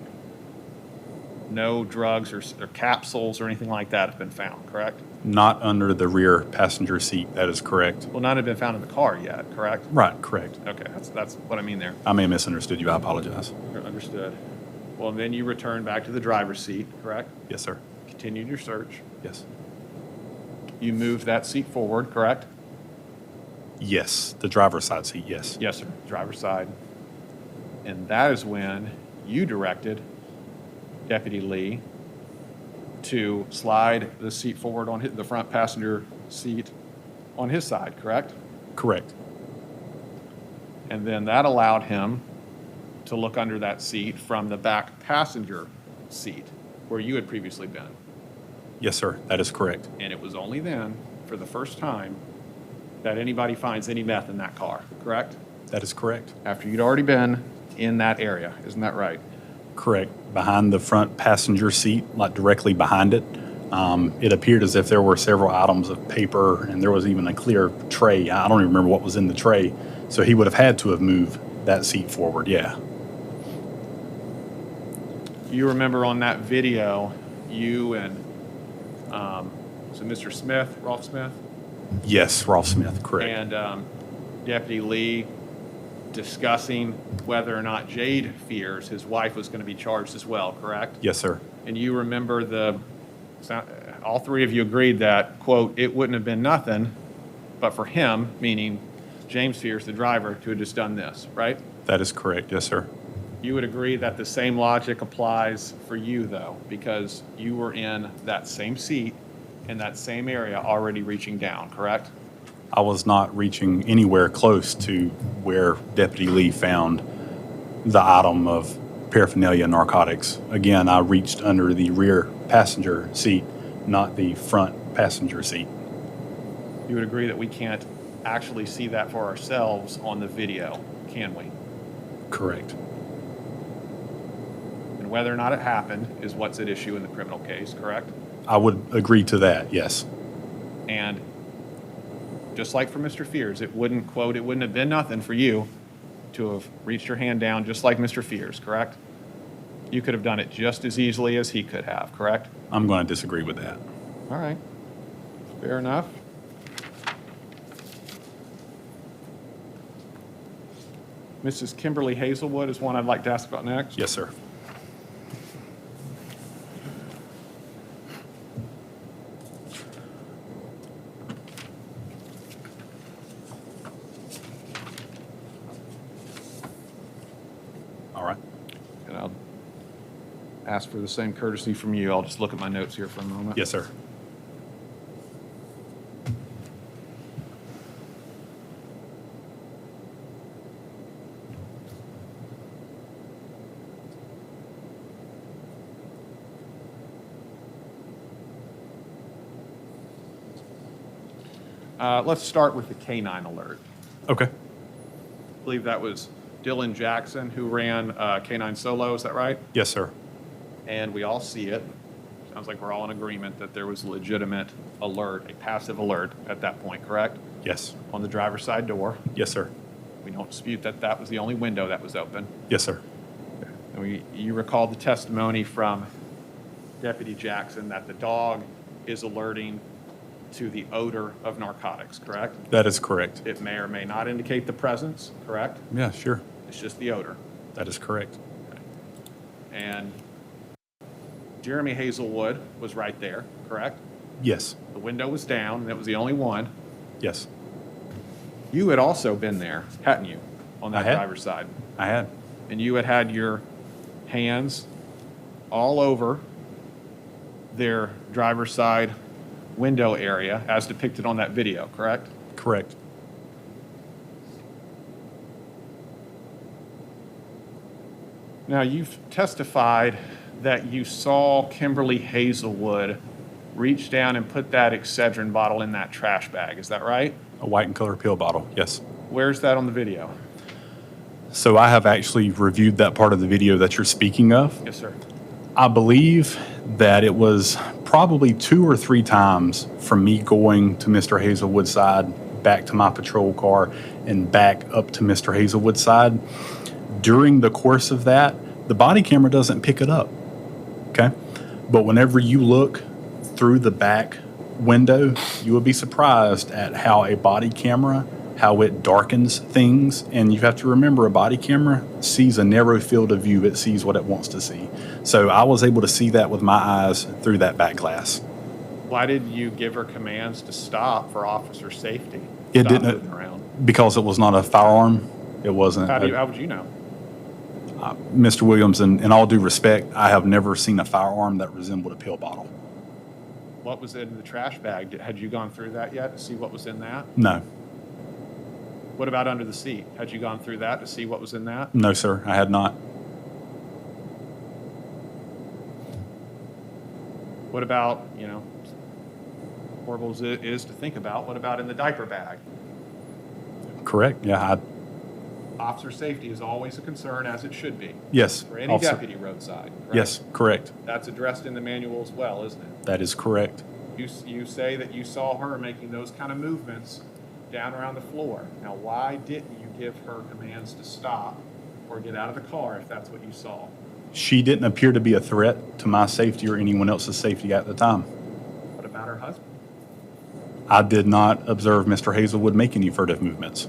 no drugs or capsules or anything like that have been found, correct? Not under the rear passenger seat, that is correct. Well, none have been found in the car yet, correct? Right, correct. Okay, that's what I mean there. I may have misunderstood you, I apologize. Understood. Well, then you return back to the driver's seat, correct? Yes, sir. Continued your search. Yes. You moved that seat forward, correct? Yes, the driver's side seat, yes. Yes, sir, driver's side. And that is when you directed Deputy Lee to slide the seat forward on the front passenger seat on his side, correct? Correct. And then that allowed him to look under that seat from the back passenger seat where you had previously been. Yes, sir, that is correct. And it was only then, for the first time, that anybody finds any meth in that car, correct? That is correct. After you'd already been in that area, isn't that right? Correct. Behind the front passenger seat, like directly behind it, it appeared as if there were several items of paper and there was even a clear tray. I don't even remember what was in the tray. So he would have had to have moved that seat forward, yeah. You remember on that video, you and so Mr. Smith, Rolf Smith, Yes, Rolf Smith, correct. and Deputy Lee discussing whether or not Jade Fears, his wife, was going to be charged as well, correct? Yes, sir. And you remember all three of you agreed that, quote, it wouldn't have been nothing, but for him, meaning James Fears, the driver, to have just done this, right? That is correct, yes, sir. You would agree that the same logic applies for you, though, because you were in that same seat in that same area already reaching down, correct? I was not reaching anywhere close to where Deputy Lee found the item of paraphernalia narcotics. Again, I reached under the rear passenger seat, not the front passenger seat. You would agree that we can't actually see that for ourselves on the video, can we? Correct. And whether or not it happened is what's at issue in the criminal case, correct? I would agree to that, yes. And just like for Mr. Fears, it wouldn't, quote, it wouldn't have been nothing for you to have reached your hand down just like Mr. Fears, correct? You could have done it just as easily as he could have, correct? I'm going to disagree with that. All right. Fair enough. Mrs. Kimberly Hazelwood is one I'd like to ask about next. Yes, sir. All right. And I'll ask for the same courtesy from you. I'll just look at my notes here for a moment. Yes, sir. Let's start with the canine alert. Okay. believe that was Dylan Jackson who ran K9 Solo, is that right? Yes, sir. And we all see it. Sounds like we're all in agreement that there was a legitimate alert, a passive alert at that point, correct? Yes. On the driver's side door. Yes, sir. We don't dispute that that was the only window that was open. Yes, sir. And you recall the testimony from Deputy Jackson that the dog is alerting to the odor of narcotics, correct? That is correct. It may or may not indicate the presence, correct? Yeah, sure. It's just the odor. That is correct. And Jeremy Hazelwood was right there, correct? Yes. The window was down, and it was the only one. Yes. You had also been there, hadn't you, on I that had. driver's side? I had. And you had your hands all over their driver's side window area as depicted on that video, correct? Correct. Now, you've testified that you saw Kimberly Hazelwood reach down and put that Excedrin bottle in that trash bag. Is that right? A white and color pill bottle. Yes. Where's that on the video? So I have actually reviewed that part of the video that you're speaking of. Yes, sir. I believe that it was probably 2 or 3 times from me going to Mr. Hazelwood's side, back to my patrol car, and back up to Mr. Hazelwood's side. During the course of that, the body camera doesn't pick it up, okay? But whenever you look through the back window, you will be surprised at how a body camera, how it darkens things. And you have to remember, a body camera sees a narrow field of view. It sees what it wants to see. So I was able to see that with my eyes through that back glass. Why didn't you give her commands to stop for officer safety? It Stop didn't- moving around. Because it was not a firearm, it wasn't. How would you know? Mr. Williams, in all due respect, I have never seen a firearm that resembled a pill bottle. What was in the trash bag? Had you gone through that yet to see what was in that? No, What about under the seat? Had you gone through that to see what was in that? no, sir, I had not. What about, horrible as it is to think about, what about in the diaper bag? Correct, yeah, Officer safety is always a concern, as it should be, yes. for any officer. deputy roadside. Correct? Yes, correct. That's addressed in the manual as well, isn't it? That is correct. You say that you saw her making those kind of movements down around the floor. Now, why didn't you give her commands to stop or get out of the car if that's what you saw? She didn't appear to be a threat to my safety or anyone else's safety at the time. What about her husband? I did not observe Mr. Hazelwood make any furtive movements.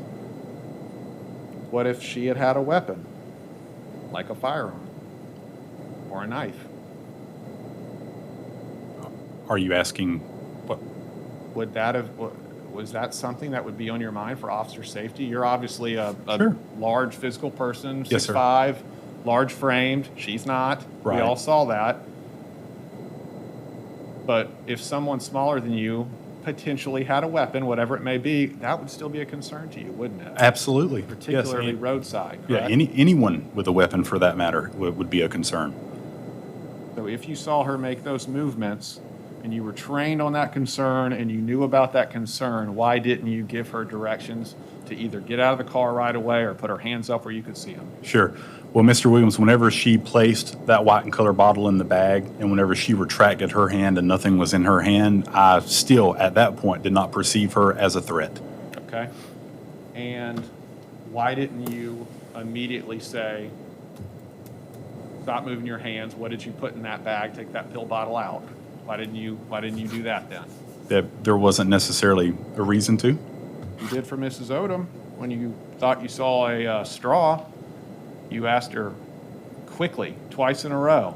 What if she had had a weapon, like a firearm or a knife? Are you asking what? Would that have, was that something that would be on your mind for officer safety? You're obviously a Sure. large physical person, Yes, sir. 6'5", large framed. She's not. We Right. all saw that. But if someone smaller than you potentially had a weapon, whatever it may be, that would still be a concern to you, wouldn't it? Absolutely. Particularly Yes. roadside, Yeah, correct? anyone with a weapon for that matter would be a concern. So if you saw her make those movements and you were trained on that concern and you knew about that concern, why didn't you give her directions to either get out of the car right away or put her hands up where you could see them? Sure. Well, Mr. Williams, whenever she placed that white and color bottle in the bag and whenever she retracted her hand and nothing was in her hand, I still, at that point, did not perceive her as a threat. Okay? And why didn't you immediately say, stop moving your hands, what did you put in that bag, take that pill bottle out? Why didn't you do that then? That there wasn't necessarily a reason to. You did for Mrs. Odom when you thought you saw a straw. You asked her quickly, twice in a row,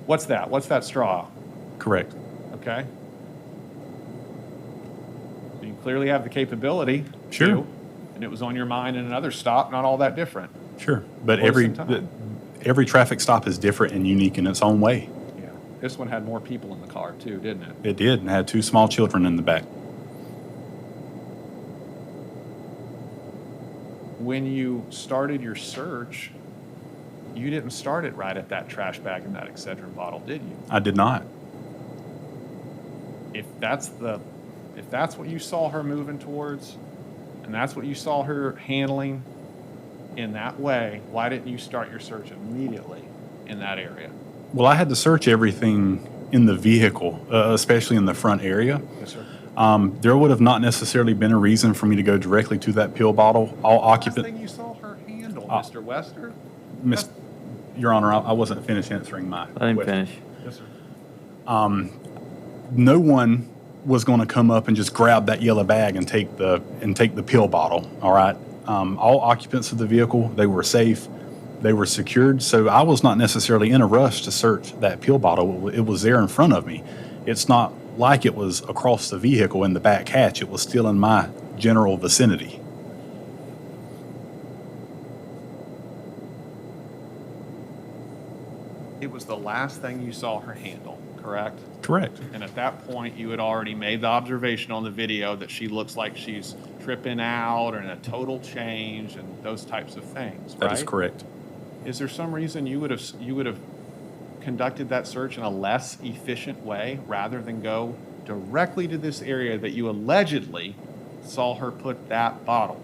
what's that? What's that straw? Correct. Okay? So you clearly have the capability Sure. to, and it was on your mind in another stop, not all that different. Sure. But Close every in time. every traffic stop is different and unique in its own way. Yeah. This one had more people in the car too, didn't it? It did, and had 2 small children in the back. When you started your search, you didn't start it right at that trash bag and that Excedrin bottle, did you? I did not. If that's what you saw her moving towards, and that's what you saw her handling, in that way, why didn't you start your search immediately in that area? Well, I had to search everything in the vehicle, especially in the front area. Yes, sir. There would have not necessarily been a reason for me to go directly to that pill bottle. All Last occupant, thing you saw her handle, Mr. Wester? Miss, Your Honor, I wasn't finished answering my Let him question. finish. Yes, sir. No one was going to come up and just grab that yellow bag and take the pill bottle. All right. All occupants of the vehicle, they were safe, they were secured. So I was not necessarily in a rush to search that pill bottle. It was there in front of me. It's not like it was across the vehicle in the back hatch. It was still in my general vicinity. It was the last thing you saw her handle, correct? Correct. And at that point, you had already made the observation on the video that she looks like she's tripping out or in a total change and those types of things, right? That is correct. Is there some reason you would have conducted that search in a less efficient way rather than go directly to this area that you allegedly saw her put that bottle?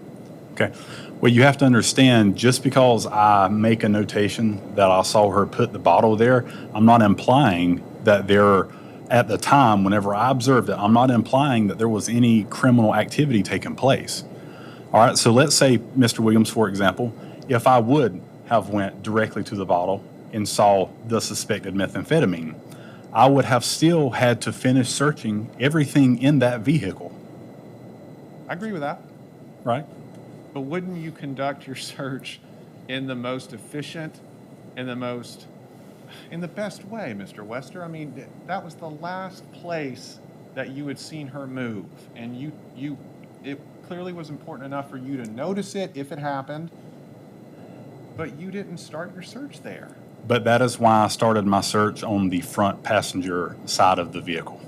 Okay. Well, you have to understand, just because I make a notation that I saw her put the bottle there, I'm not implying that there, at the time, whenever I observed it, I'm not implying that there was any criminal activity taking place. All right. So let's say, Mr. Williams, for example, if I would have went directly to the bottle and saw the suspected methamphetamine, I would have still had to finish searching everything in that vehicle. I agree with that. Right? But wouldn't you conduct your search in the most efficient and in the best way, Mr. Wester? I mean, that was the last place that you had seen her move. And it clearly was important enough for you to notice it if it happened, but you didn't start your search there. But that is why I started my search on the front passenger side of the vehicle.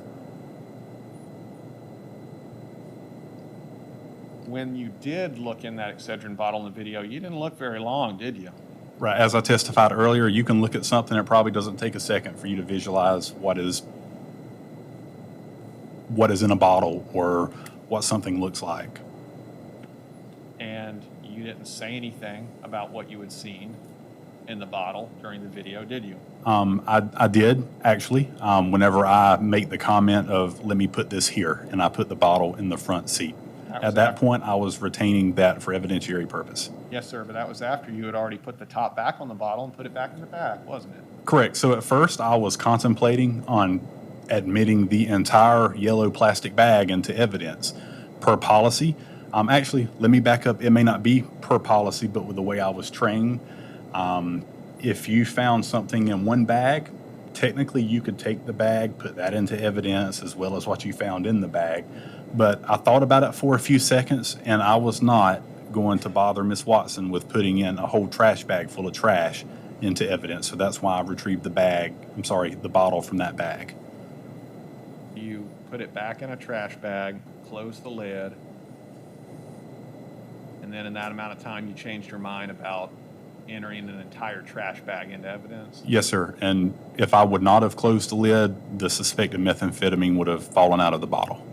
When you did look in that Excedrin bottle in the video, you didn't look very long, did you? Right. As I testified earlier, you can look at something, it probably doesn't take a second for you to visualize what is in a bottle or what something looks like. And you didn't say anything about what you had seen in the bottle during the video, did you? I did, actually, whenever I make the comment of, let me put this here, and I put the bottle in the front seat. At that point, I was retaining that for evidentiary purpose. Yes, sir, but that was after you had already put the top back on the bottle and put it back in the bag, wasn't it? Correct. So at first, I was contemplating on admitting the entire yellow plastic bag into evidence per policy. Actually, let me back up. It may not be per policy, but with the way I was trained, if you found something in one bag, technically you could take the bag, put that into evidence as well as what you found in the bag. But I thought about it for a few seconds, and I was not going to bother Miss Watson with putting in a whole trash bag full of trash into evidence. So that's why I retrieved the bottle from that bag. You put it back in a trash bag, closed the lid, and then in that amount of time, you changed your mind about entering an entire trash bag into evidence? Yes, sir. And if I would not have closed the lid, the suspected methamphetamine would have fallen out of the bottle.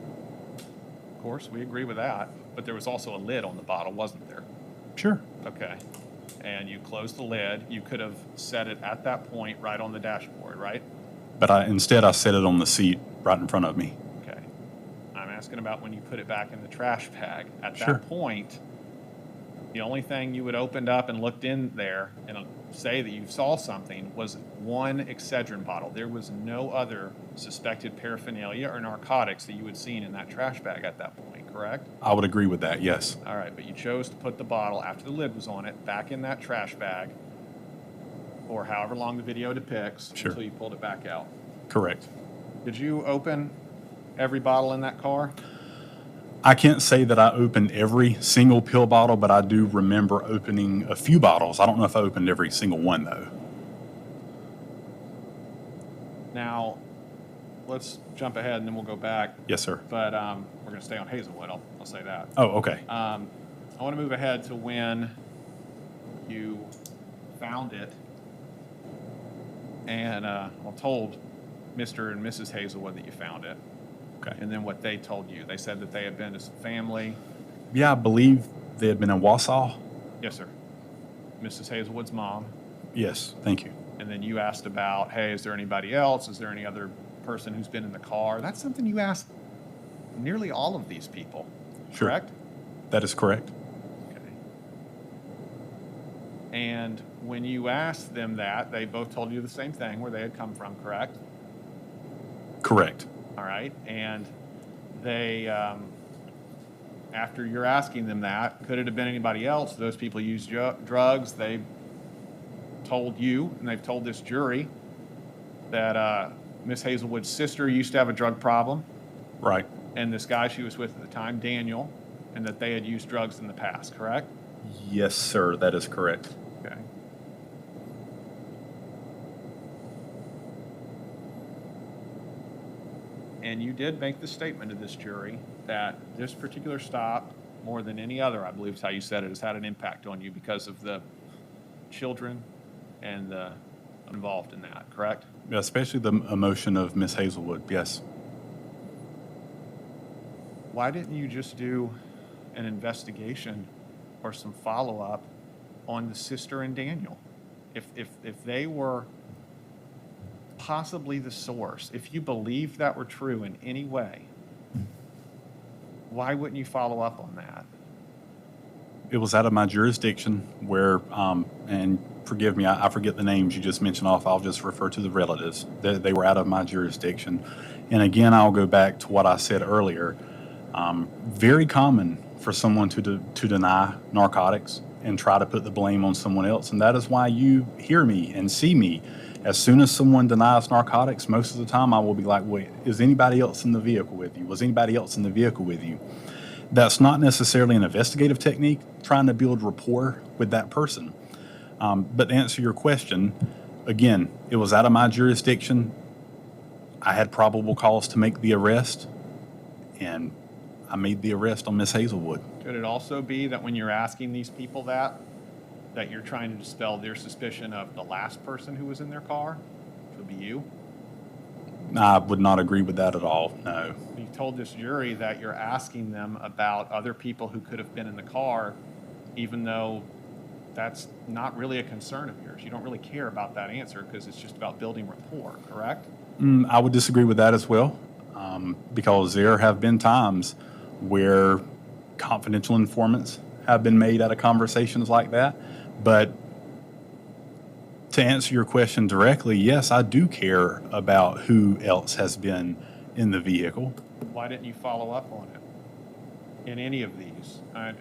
Of course, we agree with that, but there was also a lid on the bottle, wasn't there? Sure. Okay. And you closed the lid. You could have set it at that point right on the dashboard, right? But instead I set it on the seat right in front of me. Okay. I'm asking about when you put it back in the trash bag. At Sure. that point, the only thing you had opened up and looked in there and say that you saw something was one Excedrin bottle. There was no other suspected paraphernalia or narcotics that you had seen in that trash bag at that point, correct? I would agree with that, yes. All right, but you chose to put the bottle, after the lid was on it, back in that trash bag for however long the video depicts Sure. until you pulled it back out. Correct. Did you open every bottle in that car? I can't say that I opened every single pill bottle, but I do remember opening a few bottles. I don't know if I opened every single one, though. Now, let's jump ahead and then we'll go back. Yes, sir. But we're going to stay on Hazelwood. I'll say that. Oh, okay. I want to move ahead to when you found it and told Mr. and Mrs. Hazelwood that you found it. Okay. And then what they told you. They said that they had been to some family. Yeah, I believe they had been in Wausau. Yes, sir. Mrs. Hazelwood's mom, Yes, thank you. and then you asked about, hey, is there anybody else? Is there any other person who's been in the car? That's something you asked nearly all of these people, Sure. correct? That is correct. Okay. And when you asked them that, they both told you the same thing, where they had come from, correct? Correct. All right, and they, after you're asking them that, could it have been anybody else? Those people used drugs. They told you, and they've told this jury, that Miss Hazelwood's sister used to have a drug problem, Right. and this guy she was with at the time, Daniel, and that they had used drugs in the past, correct? Yes, sir, that is correct. Okay. And you did make the statement to this jury that this particular stop, more than any other, I believe is how you said it, has had an impact on you because of the children and the involved in that, correct? Yeah, especially the emotion of Miss Hazelwood, yes. Why didn't you just do an investigation or some follow-up on the sister and Daniel? If they were possibly the source, if you believed that were true in any way, why wouldn't you follow up on that? It was out of my jurisdiction where, and forgive me, I forget the names you just mentioned off. I'll just refer to the relatives. They were out of my jurisdiction. And again, I'll go back to what I said earlier. Very common for someone to deny narcotics and try to put the blame on someone else. And that is why you hear me and see me. As soon as someone denies narcotics, most of the time I will be like, wait, is anybody else in the vehicle with you? Was anybody else in the vehicle with you? That's not necessarily an investigative technique, trying to build rapport with that person. But to answer your question, again, it was out of my jurisdiction. I had probable cause to make the arrest, and I made the arrest on Miss Hazelwood. Could it also be that when you're asking these people that you're trying to dispel their suspicion of the last person who was in their car, which would be you? I would not agree with that at all, no. You told this jury that you're asking them about other people who could have been in the car, even though that's not really a concern of yours. You don't really care about that answer because it's just about building rapport, correct? I would disagree with that as well, because there have been times where confidential informants have been made out of conversations like that. But to answer your question directly, yes, I do care about who else has been in the vehicle. Why didn't you follow up on it in any of these?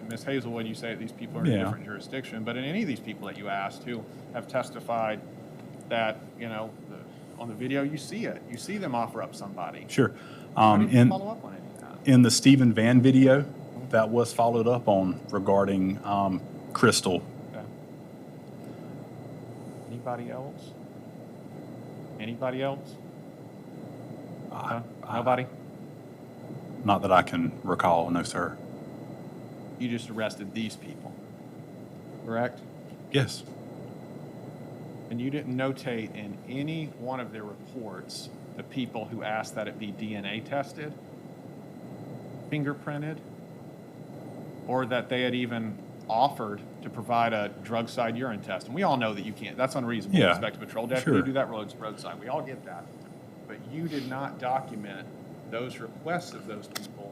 Ms. Hazelwood, you say that these people are in a Yeah. different jurisdiction, but in any of these people that you asked who have testified that, on the video, you see it. You see them offer up somebody. Sure. Why didn't you follow up on any of that? In the Stephen Van video, that was followed up on regarding Crystal. Okay. Anybody else? Anybody else? Huh? Nobody? Not that I can recall, no, sir. You just arrested these people, correct? Yes. And you didn't notate in any one of their reports the people who asked that it be DNA tested, fingerprinted, or that they had even offered to provide a drug side urine test. And we all know that you can't. That's unreasonable. Yeah. Respect to patrol deputy, Sure. do that roadside. We all get that. But you did not document those requests of those people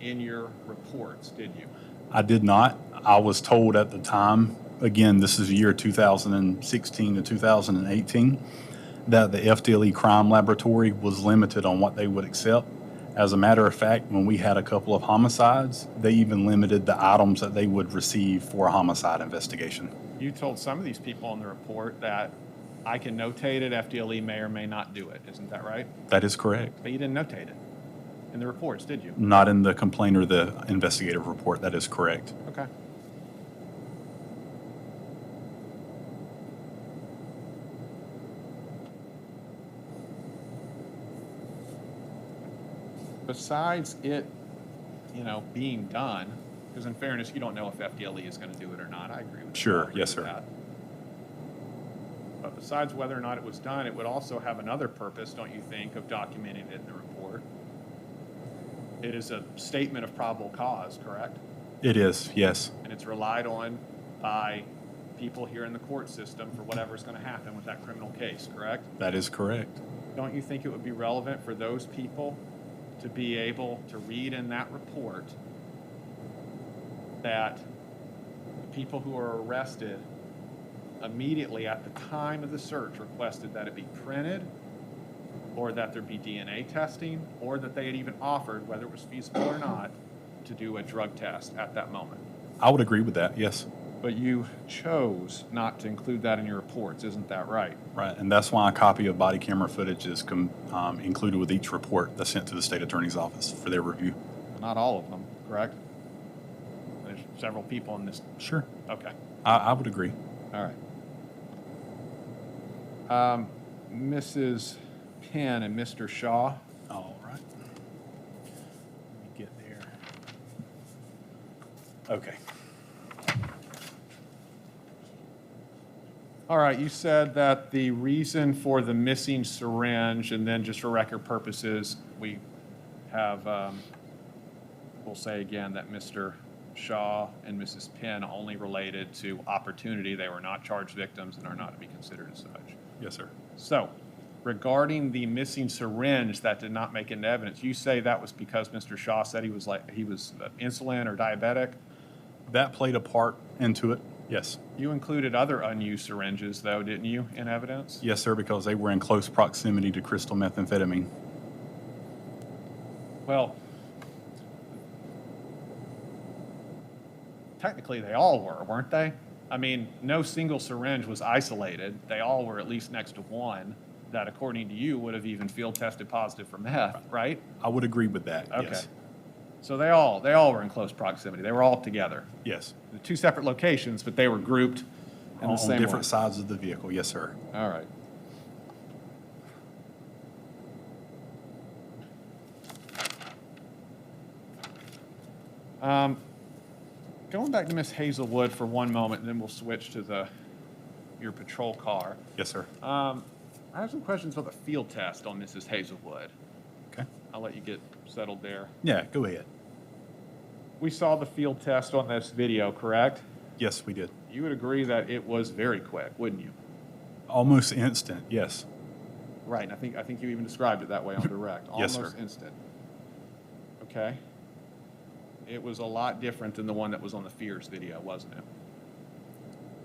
in your reports, did you? I did not. I was told at the time, again, this is the year 2016 to 2018, that the FDLE crime laboratory was limited on what they would accept. As a matter of fact, when we had a couple of homicides, they even limited the items that they would receive for a homicide investigation. You told some of these people in the report that I can notate it, FDLE may or may not do it. Isn't that right? That is correct. But you didn't notate it in the reports, did you? Not in the complaint or the investigative report. That is correct. Okay. Besides it, being done, because in fairness, you don't know if FDLE is going to do it or not. I agree with Sure. I agree Yes, with sir. that. But besides whether or not it was done, it would also have another purpose, don't you think, of documenting it in the report? It is a statement of probable cause, correct? It is, yes. And it's relied on by people here in the court system for whatever's going to happen with that criminal case, correct? That is correct. Don't you think it would be relevant for those people to be able to read in that report that the people who are arrested immediately at the time of the search requested that it be printed, or that there be DNA testing, or that they had even offered, whether it was feasible or not, to do a drug test at that moment? I would agree with that, yes. But you chose not to include that in your reports, isn't that right? Right, and that's why a copy of body camera footage is included with each report that's sent to the state attorney's office for their review. Not all of them, correct? There's several people in this. Sure. Okay, I would agree. all right. Mrs. Penn and Mr. Shaw, All right. Let me get there. Okay. all right, you said that the reason for the missing syringe, and then just for record purposes, we have, we'll say again that Mr. Shaw and Mrs. Penn only related to opportunity. They were not charged victims and are not to be considered as such. Yes, sir. So, regarding the missing syringe that did not make it into evidence, you say that was because Mr. Shaw said he was insulin or diabetic? That played a part into it, yes. You included other unused syringes, though, didn't you, in evidence? Yes, sir, because they were in close proximity to crystal methamphetamine. Well, technically they all were, weren't they? I mean, no single syringe was isolated. They all were at least next to one that, according to you, would have even field tested positive for meth, right? I would agree with that, Okay. yes. So they all were in close proximity. They were all together. Yes. The two separate locations, but they were grouped in the On same different way. sides of the vehicle, yes, sir. All right. Going back to Miss Hazelwood for one moment, and then we'll switch to your patrol car. Yes, sir. I have some questions about the field test on Mrs. Hazelwood. Okay. I'll let you get settled there. Yeah, go ahead. We saw the field test on this video, correct? Yes, we did. You would agree that it was very quick, wouldn't you? Almost instant, yes. Right, and I think you even described it that way on direct. Yes, sir. Almost instant. Okay. It was a lot different than the one that was on the Fears video, wasn't it?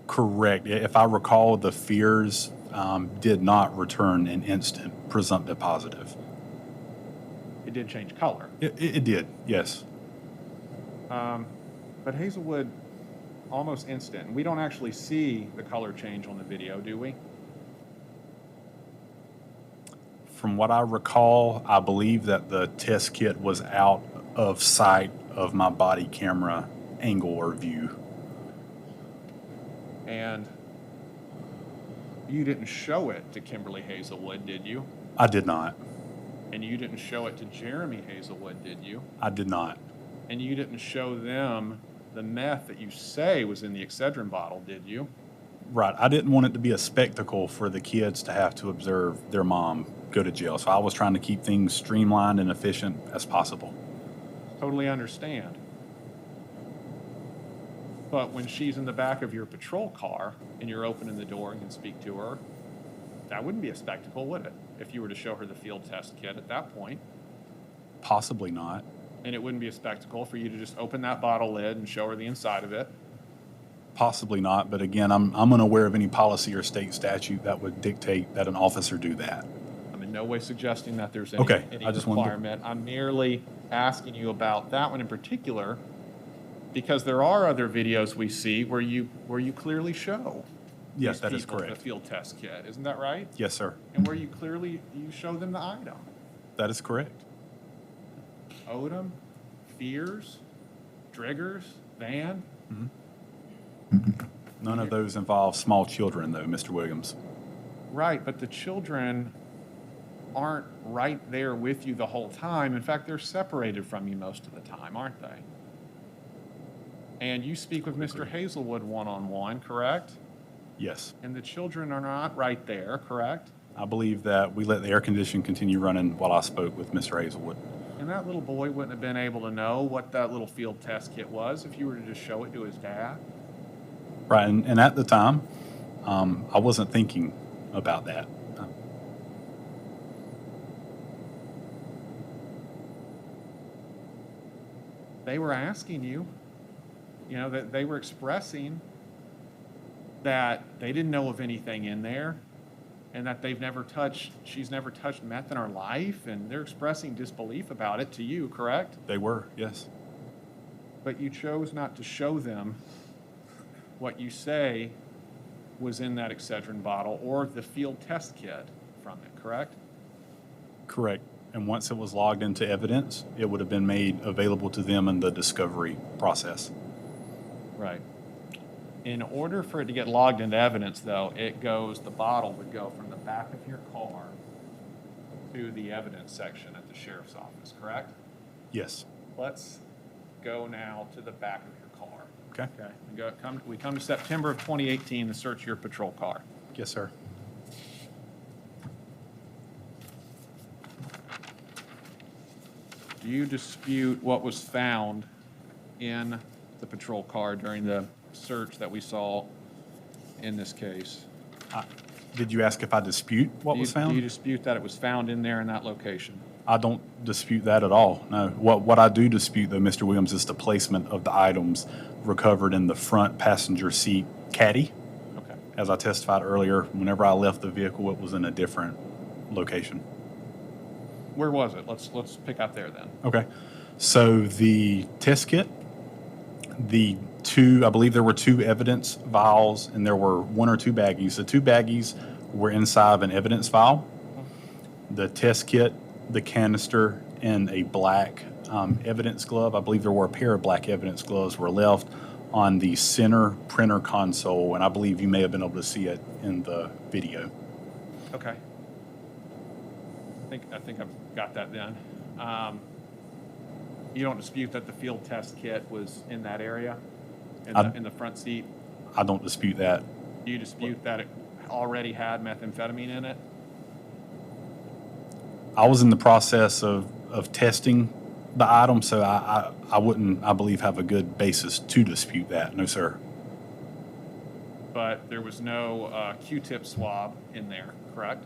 Correct. If I recall, the Fears did not return an instant presumptive positive. It did change color. It did, yes. But Hazelwood, almost instant. We don't actually see the color change on the video, do we? From what I recall, I believe that the test kit was out of sight of my body camera angle or view. And you didn't show it to Kimberly Hazelwood, did you? I did not. And you didn't show it to Jeremy Hazelwood, did you? I did not. And you didn't show them the meth that you say was in the Excedrin bottle, did you? Right. I didn't want it to be a spectacle for the kids to have to observe their mom go to jail. So I was trying to keep things streamlined and efficient as possible. Totally understand. But when she's in the back of your patrol car and you're opening the door and can speak to her, that wouldn't be a spectacle, would it? If you were to show her the field test kit at that point. Possibly not. And it wouldn't be a spectacle for you to just open that bottle lid and show her the inside of it. Possibly not. But again, I'm unaware of any policy or state statute that would dictate that an officer do that. I'm in no way suggesting that there's any, Okay, any I just wanted to- requirement. I'm merely asking you about that one in particular because there are other videos we see where you clearly show Yes, these that is people the correct. field test kit. Isn't that right? Yes, sir. And where you show them the item. That is correct. Odom, Fears, Driggers, Van. None of those involve small children, though, Mr. Williams. Right, but the children aren't right there with you the whole time. In fact, they're separated from you most of the time, aren't they? And you speak with Mr. Hazelwood one-on-one, correct? Yes. And the children are not right there, correct? I believe that we let the air condition continue running while I spoke with Mr. Hazelwood. And that little boy wouldn't have been able to know what that little field test kit was if you were to just show it to his dad. Right, and at the time, I wasn't thinking about that. They were asking you, that they were expressing that they didn't know of anything in there and that she's never touched meth in her life, and they're expressing disbelief about it to you, correct? They were, yes. But you chose not to show them what you say was in that Excedrin bottle or the field test kit from it, correct? Correct. And once it was logged into evidence, it would have been made available to them in the discovery process. Right. In order for it to get logged into evidence, though, the bottle would go from the back of your car to the evidence section at the sheriff's office, correct? Yes. Let's go now to the back of your car. Okay. Okay. We come to September of 2018 to search your patrol car. Yes, sir. Do you dispute what was found in the patrol car during the search that we saw in this case? Did you ask if I dispute what was found? Do you dispute that it was found in there in that location? I don't dispute that at all, no. What I do dispute, though, Mr. Williams, is the placement of the items recovered in the front passenger seat caddy. Okay. As I testified earlier, whenever I left the vehicle, it was in a different location. Where was it? Let's pick up there then. Okay. So the test kit, I believe there were 2 evidence vials, and there were 1 or 2 baggies. The 2 baggies were inside of an evidence vial. The test kit, the canister, and a black evidence glove. I believe there were a pair of black evidence gloves were left on the center printer console, and I believe you may have been able to see it in the video. Okay. I think I've got that then. You don't dispute that the field test kit was in that area, in the front seat? I don't dispute that. Do you dispute that it already had methamphetamine in it? I was in the process of testing the item, so I wouldn't, I believe, have a good basis to dispute that. No, sir. But there was no Q-tip swab in there, correct?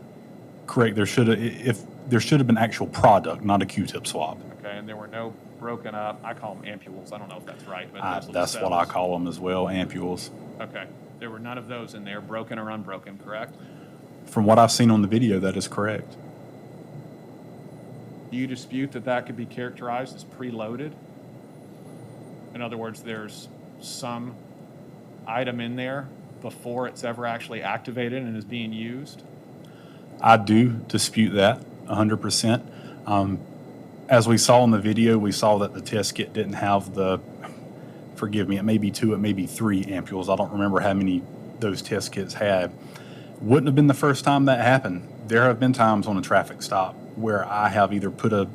Correct. There should have been actual product, not a Q-tip swab. Okay, and there were no broken up, I call them ampules, I don't know if that's right, but those little That's what I cells. call them as well, ampules. Okay, there were none of those in there, broken or unbroken, correct? From what I've seen on the video, that is correct. Do you dispute that that could be characterized as preloaded? In other words, there's some item in there before it's ever actually activated and is being used? I do dispute that 100%. As we saw in the video, we saw that the test kit didn't have forgive me, it may be 2, it may be 3 ampules. I don't remember how many those test kits had. Wouldn't have been the first time that happened. There have been times on a traffic stop where I have either put a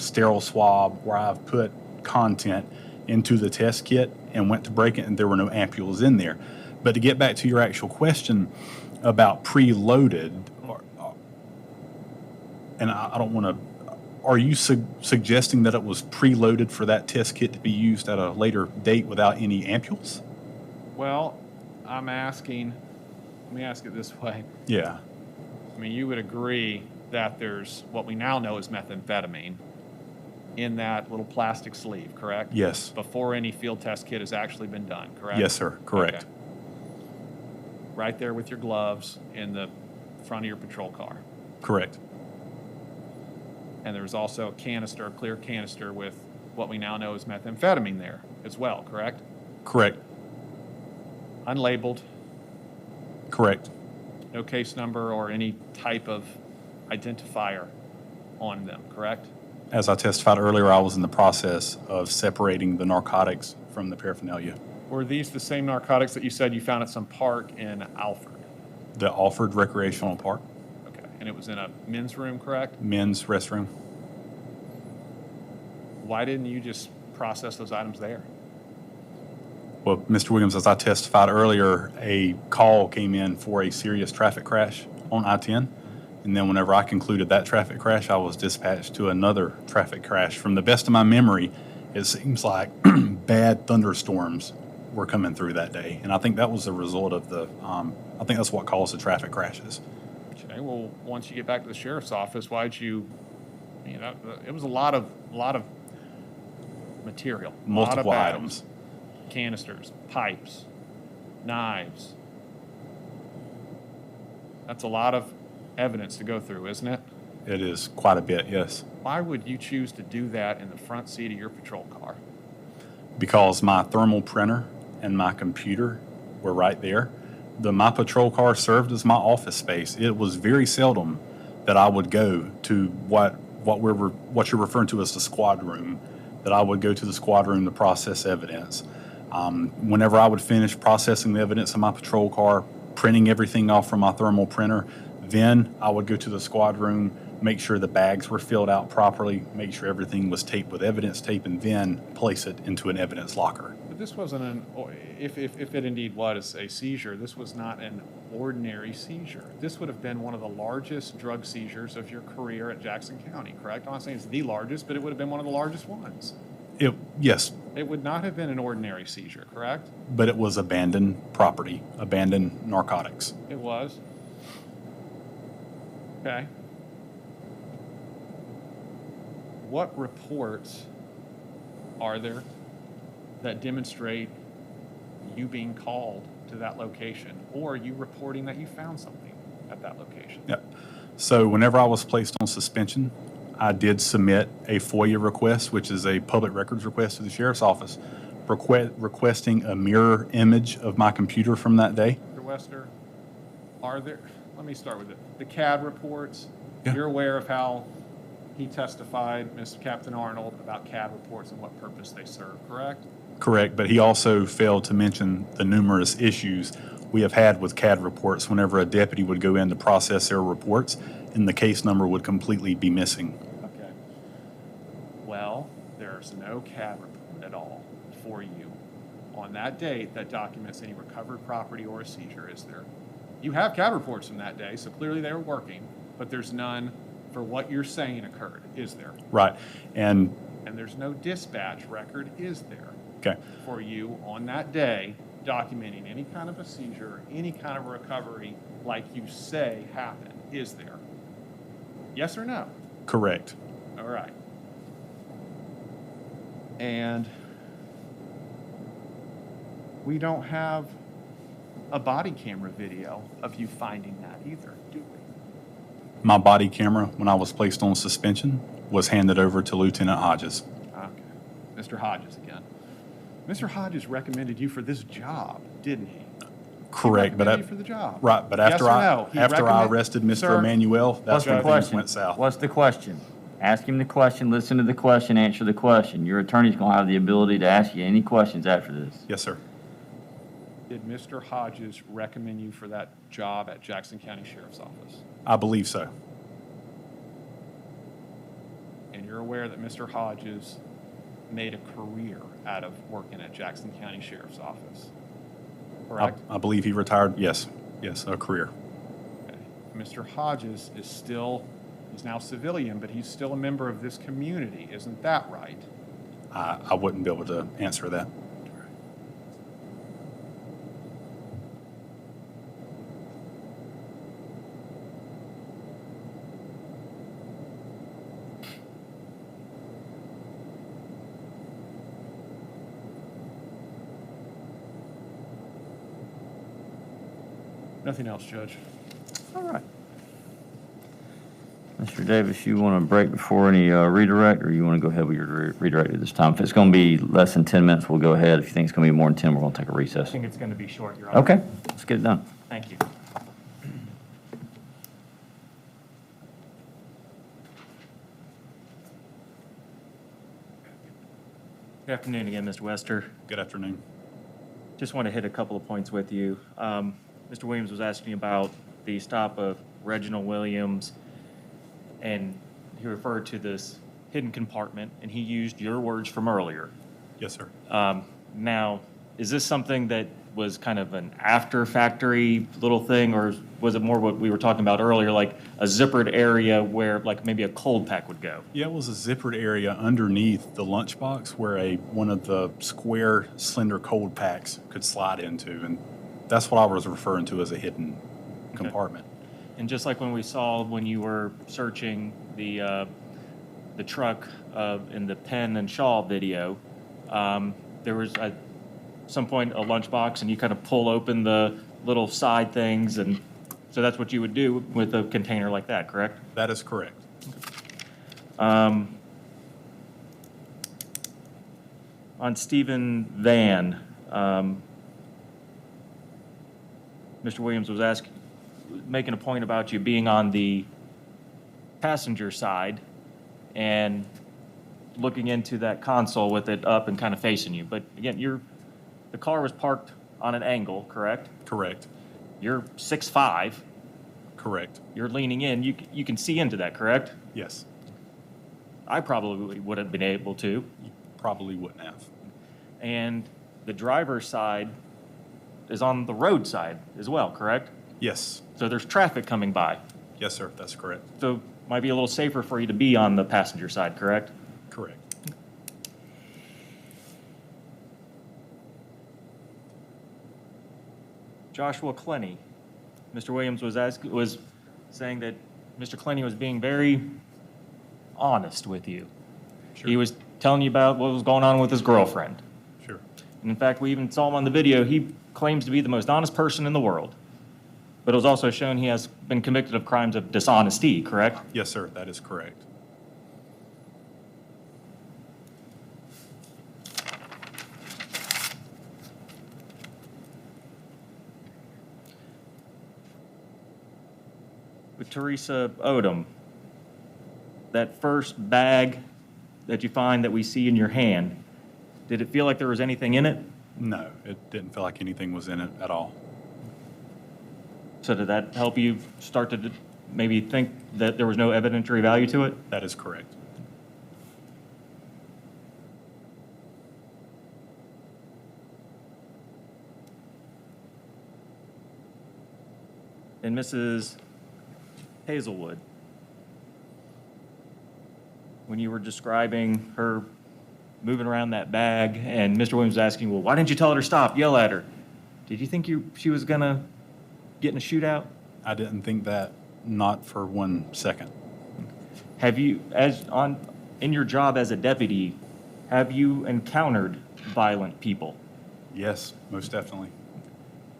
sterile swab, where I've put content into the test kit and went to break it and there were no ampules in there. But to get back to your actual question about preloaded, and I don't want to, are you suggesting that it was preloaded for that test kit to be used at a later date without any ampules? Well, let me ask it this way. Yeah. I mean, you would agree that there's what we now know is methamphetamine in that little plastic sleeve, correct? Yes. Before any field test kit has actually been done, correct? Yes, sir. Correct. Okay. Right there with your gloves in the front of your patrol car. Correct. And there's also a clear canister with what we now know is methamphetamine there as well, correct? Correct. Unlabeled, Correct. no case number or any type of identifier on them, correct? As I testified earlier, I was in the process of separating the narcotics from the paraphernalia. Were these the same narcotics that you said you found at some park in Alfred? The Alford Recreational Park, Okay, and it was in a men's room, correct? men's restroom. Why didn't you just process those items there? Well, Mr. Williams, as I testified earlier, a call came in for a serious traffic crash on I-10. And then whenever I concluded that traffic crash, I was dispatched to another traffic crash. From the best of my memory, it seems like bad thunderstorms were coming through that day. And I think that was the result of I think that's what caused the traffic crashes. Okay, well, once you get back to the sheriff's office, why'd you, it was a lot of material. a lot of Multiple bags, items. Canisters, pipes, knives. That's a lot of evidence to go through, isn't it? It is quite a bit, yes. Why would you choose to do that in the front seat of your patrol car? Because my thermal printer and my computer were right there. My patrol car served as my office space. It was very seldom that I would go to what you're referring to as the squad room, that I would go to the squad room to process evidence. Whenever I would finish processing the evidence in my patrol car, printing everything off from my thermal printer, then I would go to the squad room, make sure the bags were filled out properly, make sure everything was taped with evidence tape, and then place it into an evidence locker. But this wasn't if it indeed was a seizure, this was not an ordinary seizure. This would have been one of the largest drug seizures of your career at Jackson County, correct? I'm not saying it's the largest, but it would have been one of the largest ones. Yes, It would not have been an ordinary seizure, correct? but it was abandoned property, abandoned narcotics. It was. Okay. What reports are there that demonstrate you being called to that location, or you reporting that you found something at that location? Yep. So whenever I was placed on suspension, I did submit a FOIA request, which is a public records request to the sheriff's office, requesting a mirror image of my computer from that day. Mr. Wester, let me start with it. The CAD reports, Yeah. you're aware of how he testified, Mr. Captain Arnold, about CAD reports and what purpose they serve, correct? Correct, but he also failed to mention the numerous issues we have had with CAD reports whenever a deputy would go in to process their reports and the case number would completely be missing. Okay. Well, there's no CAD report at all for you on that date that documents any recovered property or a seizure, is there? You have CAD reports from that day, so clearly they were working, but there's none for what you're saying occurred, is there? Right, and, And there's no dispatch record, is there, okay, for you on that day documenting any kind of a seizure, any kind of recovery like you say happened, is there? Yes or no? correct. All right. And we don't have a body camera video of you finding that either, do we? My body camera, when I was placed on suspension, was handed over to Lieutenant Hodges. Okay. Mr. Hodges again. Mr. Hodges recommended you for this job, didn't he? Correct, He but recommended you for the job. right, but Yes or no? He after I recommend- arrested Mr. Sir, Emmanuel, that's What's the when things question? went south. What's the question? Ask him the question, listen to the question, answer the question. Your attorney's going to have the ability to ask you any questions after this. Yes, sir. Did Mr. Hodges recommend you for that job at Jackson County Sheriff's Office? I believe so. And you're aware that Mr. Hodges made a career out of working at Jackson County Sheriff's Office, correct? I believe he retired, yes, a career. Okay. Mr. Hodges is he's now civilian, but he's still a member of this community, isn't that right? I wouldn't be able to answer that. Nothing else, Judge. All right. Mr. Davis, you want to break before any redirect, or you want to go ahead with your redirect at this time? If it's going to be less than 10 minutes, we'll go ahead. If you think it's going to be more than 10, we're going to take a I recess. think it's going to be short, Your Honor. Okay, let's get it done. Thank you. Good afternoon again, Mr. Wester. Good afternoon. Just want to hit a couple of points with you. Mr. Williams was asking about the stop of Reginald Williams, and he referred to this hidden compartment, and he used your words from earlier. Yes, sir. Now, is this something that was kind of an after-factory little thing, or was it more what we were talking about earlier, like a zippered area where like maybe a cold pack would go? Yeah, it was a zippered area underneath the lunchbox where one of the square, slender cold packs could slide into, and that's what I was referring to as a hidden compartment. And just like when we saw when you were searching the truck in the Penn and Shaw video, there was at some point a lunchbox, and you kind of pull open the little side things, and so that's what you would do with a container like that, correct? That is correct. On Stephen Van, Mr. Williams was making a point about you being on the passenger side and looking into that console with it up and kind of facing you. But again, the car was parked on an angle, correct? Correct. You're 6'5". Correct. You're leaning in. You can see into that, correct? Yes. I probably would have been able to. You probably wouldn't have. And the driver's side is on the road side as well, correct? Yes. So there's traffic coming by. Yes, sir. That's correct. So it might be a little safer for you to be on the passenger side, correct? Correct. Joshua Clenny. Mr. Williams was saying that Mr. Clenny was being very honest with you. Sure. He was telling you about what was going on with his girlfriend. Sure. And in fact, we even saw him on the video. He claims to be the most honest person in the world. But it was also shown he has been convicted of crimes of dishonesty, correct? Yes, sir. That is correct. With Teresa Odom, that first bag that you find that we see in your hand, did it feel like there was anything in it? No, it didn't feel like anything was in it at all. So did that help you start to maybe think that there was no evidentiary value to it? That is correct. And Mrs. Hazelwood, when you were describing her moving around that bag, and Mr. Williams was asking, well, why didn't you tell her to stop, yell at her? Did you think she was going to get in a shootout? I didn't think that, not for 1 second. Have you, in your job as a deputy, have you encountered violent people? Yes, most definitely.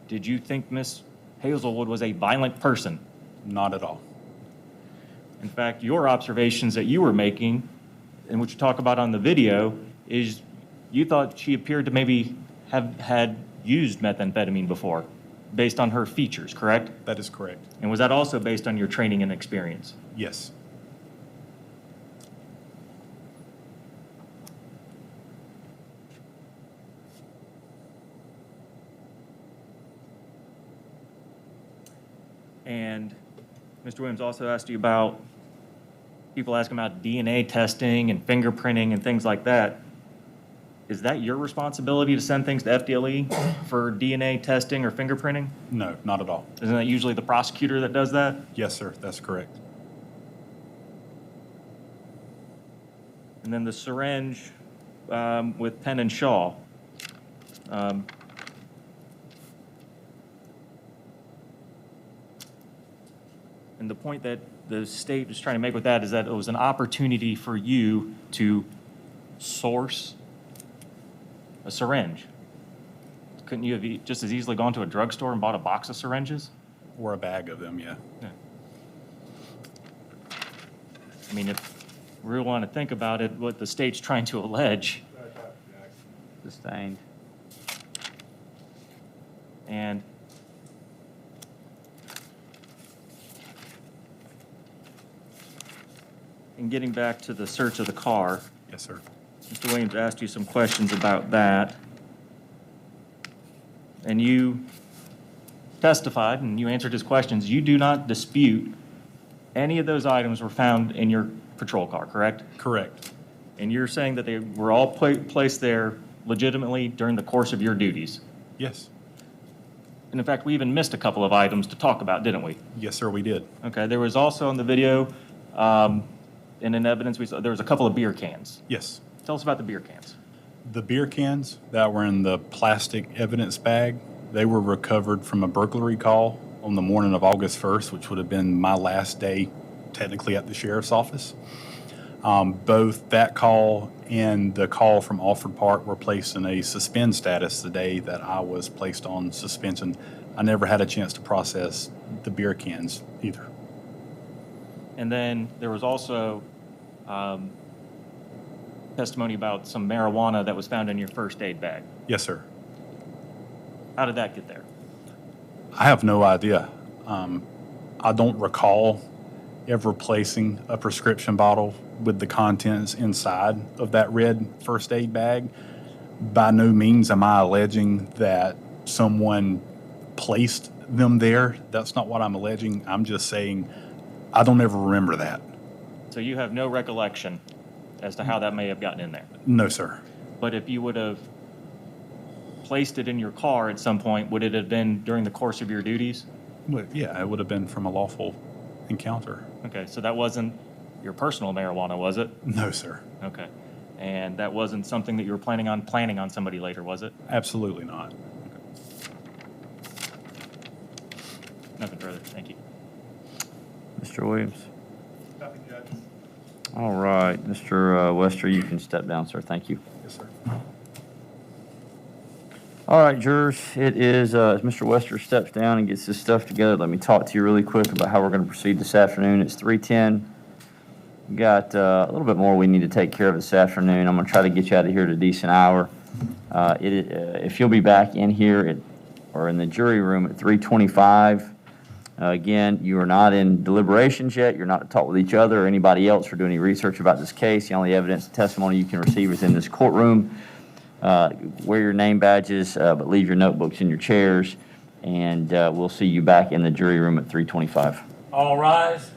Did you think Miss Hazelwood was a violent person? Not at all. In fact, your observations that you were making, and what you talk about on the video, is you thought she appeared to maybe have had used methamphetamine before, based on her features, correct? That is correct. And was that also based on your training and experience? Yes. And Mr. Williams also asked you about, people asking about DNA testing and fingerprinting and things like that. Is that your responsibility to send things to FDLE for DNA testing or fingerprinting? No, not at all. Isn't that usually the prosecutor that does that? Yes, sir. That's correct. And then the syringe with Penn and Shaw. And the point that the state was trying to make with that is that it was an opportunity for you to source a syringe. Couldn't you have just as easily gone to a drugstore and bought a box of syringes? Or a bag of them, yeah. Yeah. I mean, if we really want to think about it, what the state's trying to allege. Sustained. And getting back to the search of the car, Yes, sir. Mr. Williams asked you some questions about that. And you testified and you answered his questions. You do not dispute any of those items were found in your patrol car, correct? Correct. And you're saying that they were all placed there legitimately during the course of your duties. Yes. And in fact, we even missed a couple of items to talk about, didn't we? Yes, sir, we did. Okay, there was also in the video, and in evidence, we saw there was a couple of beer cans. Yes. Tell us about the beer cans. The beer cans that were in the plastic evidence bag, they were recovered from a burglary call on the morning of August 1st, which would have been my last day technically at the sheriff's office. Both that call and the call from Alford Park were placed in a suspend status the day that I was placed on suspension. I never had a chance to process the beer cans either. And then there was also testimony about some marijuana that was found in your first aid bag. Yes, sir. How did that get there? I have no idea. I don't recall ever placing a prescription bottle with the contents inside of that red first aid bag. By no means am I alleging that someone placed them there. That's not what I'm alleging. I'm just saying I don't ever remember that. So you have no recollection as to how that may have gotten in there. No, sir. But if you would have placed it in your car at some point, would it have been during the course of your duties? Well, yeah, it would have been from a lawful encounter. Okay, so that wasn't your personal marijuana, was it? No, sir. Okay. And that wasn't something that you were planning on somebody later, was it? Absolutely not. Nothing further. Thank you. Mr. Williams? All right, Mr. Wester, you can step down, sir. Thank you. Yes, sir. All right, jurors, it is, as Mr. Wester steps down and gets his stuff together, let me talk to you really quick about how we're going to proceed this afternoon. It's 3:10. We got a little bit more we need to take care of this afternoon. I'm going to try to get you out of here at a decent hour. If you'll be back in here or in the jury room at 3:25, again, you are not in deliberations yet. You're not to talk with each other or anybody else or do any research about this case. The only evidence and testimony you can receive is in this courtroom. Wear your name badges, but leave your notebooks in your chairs, and we'll see you back in the jury room at 3:25. All rise.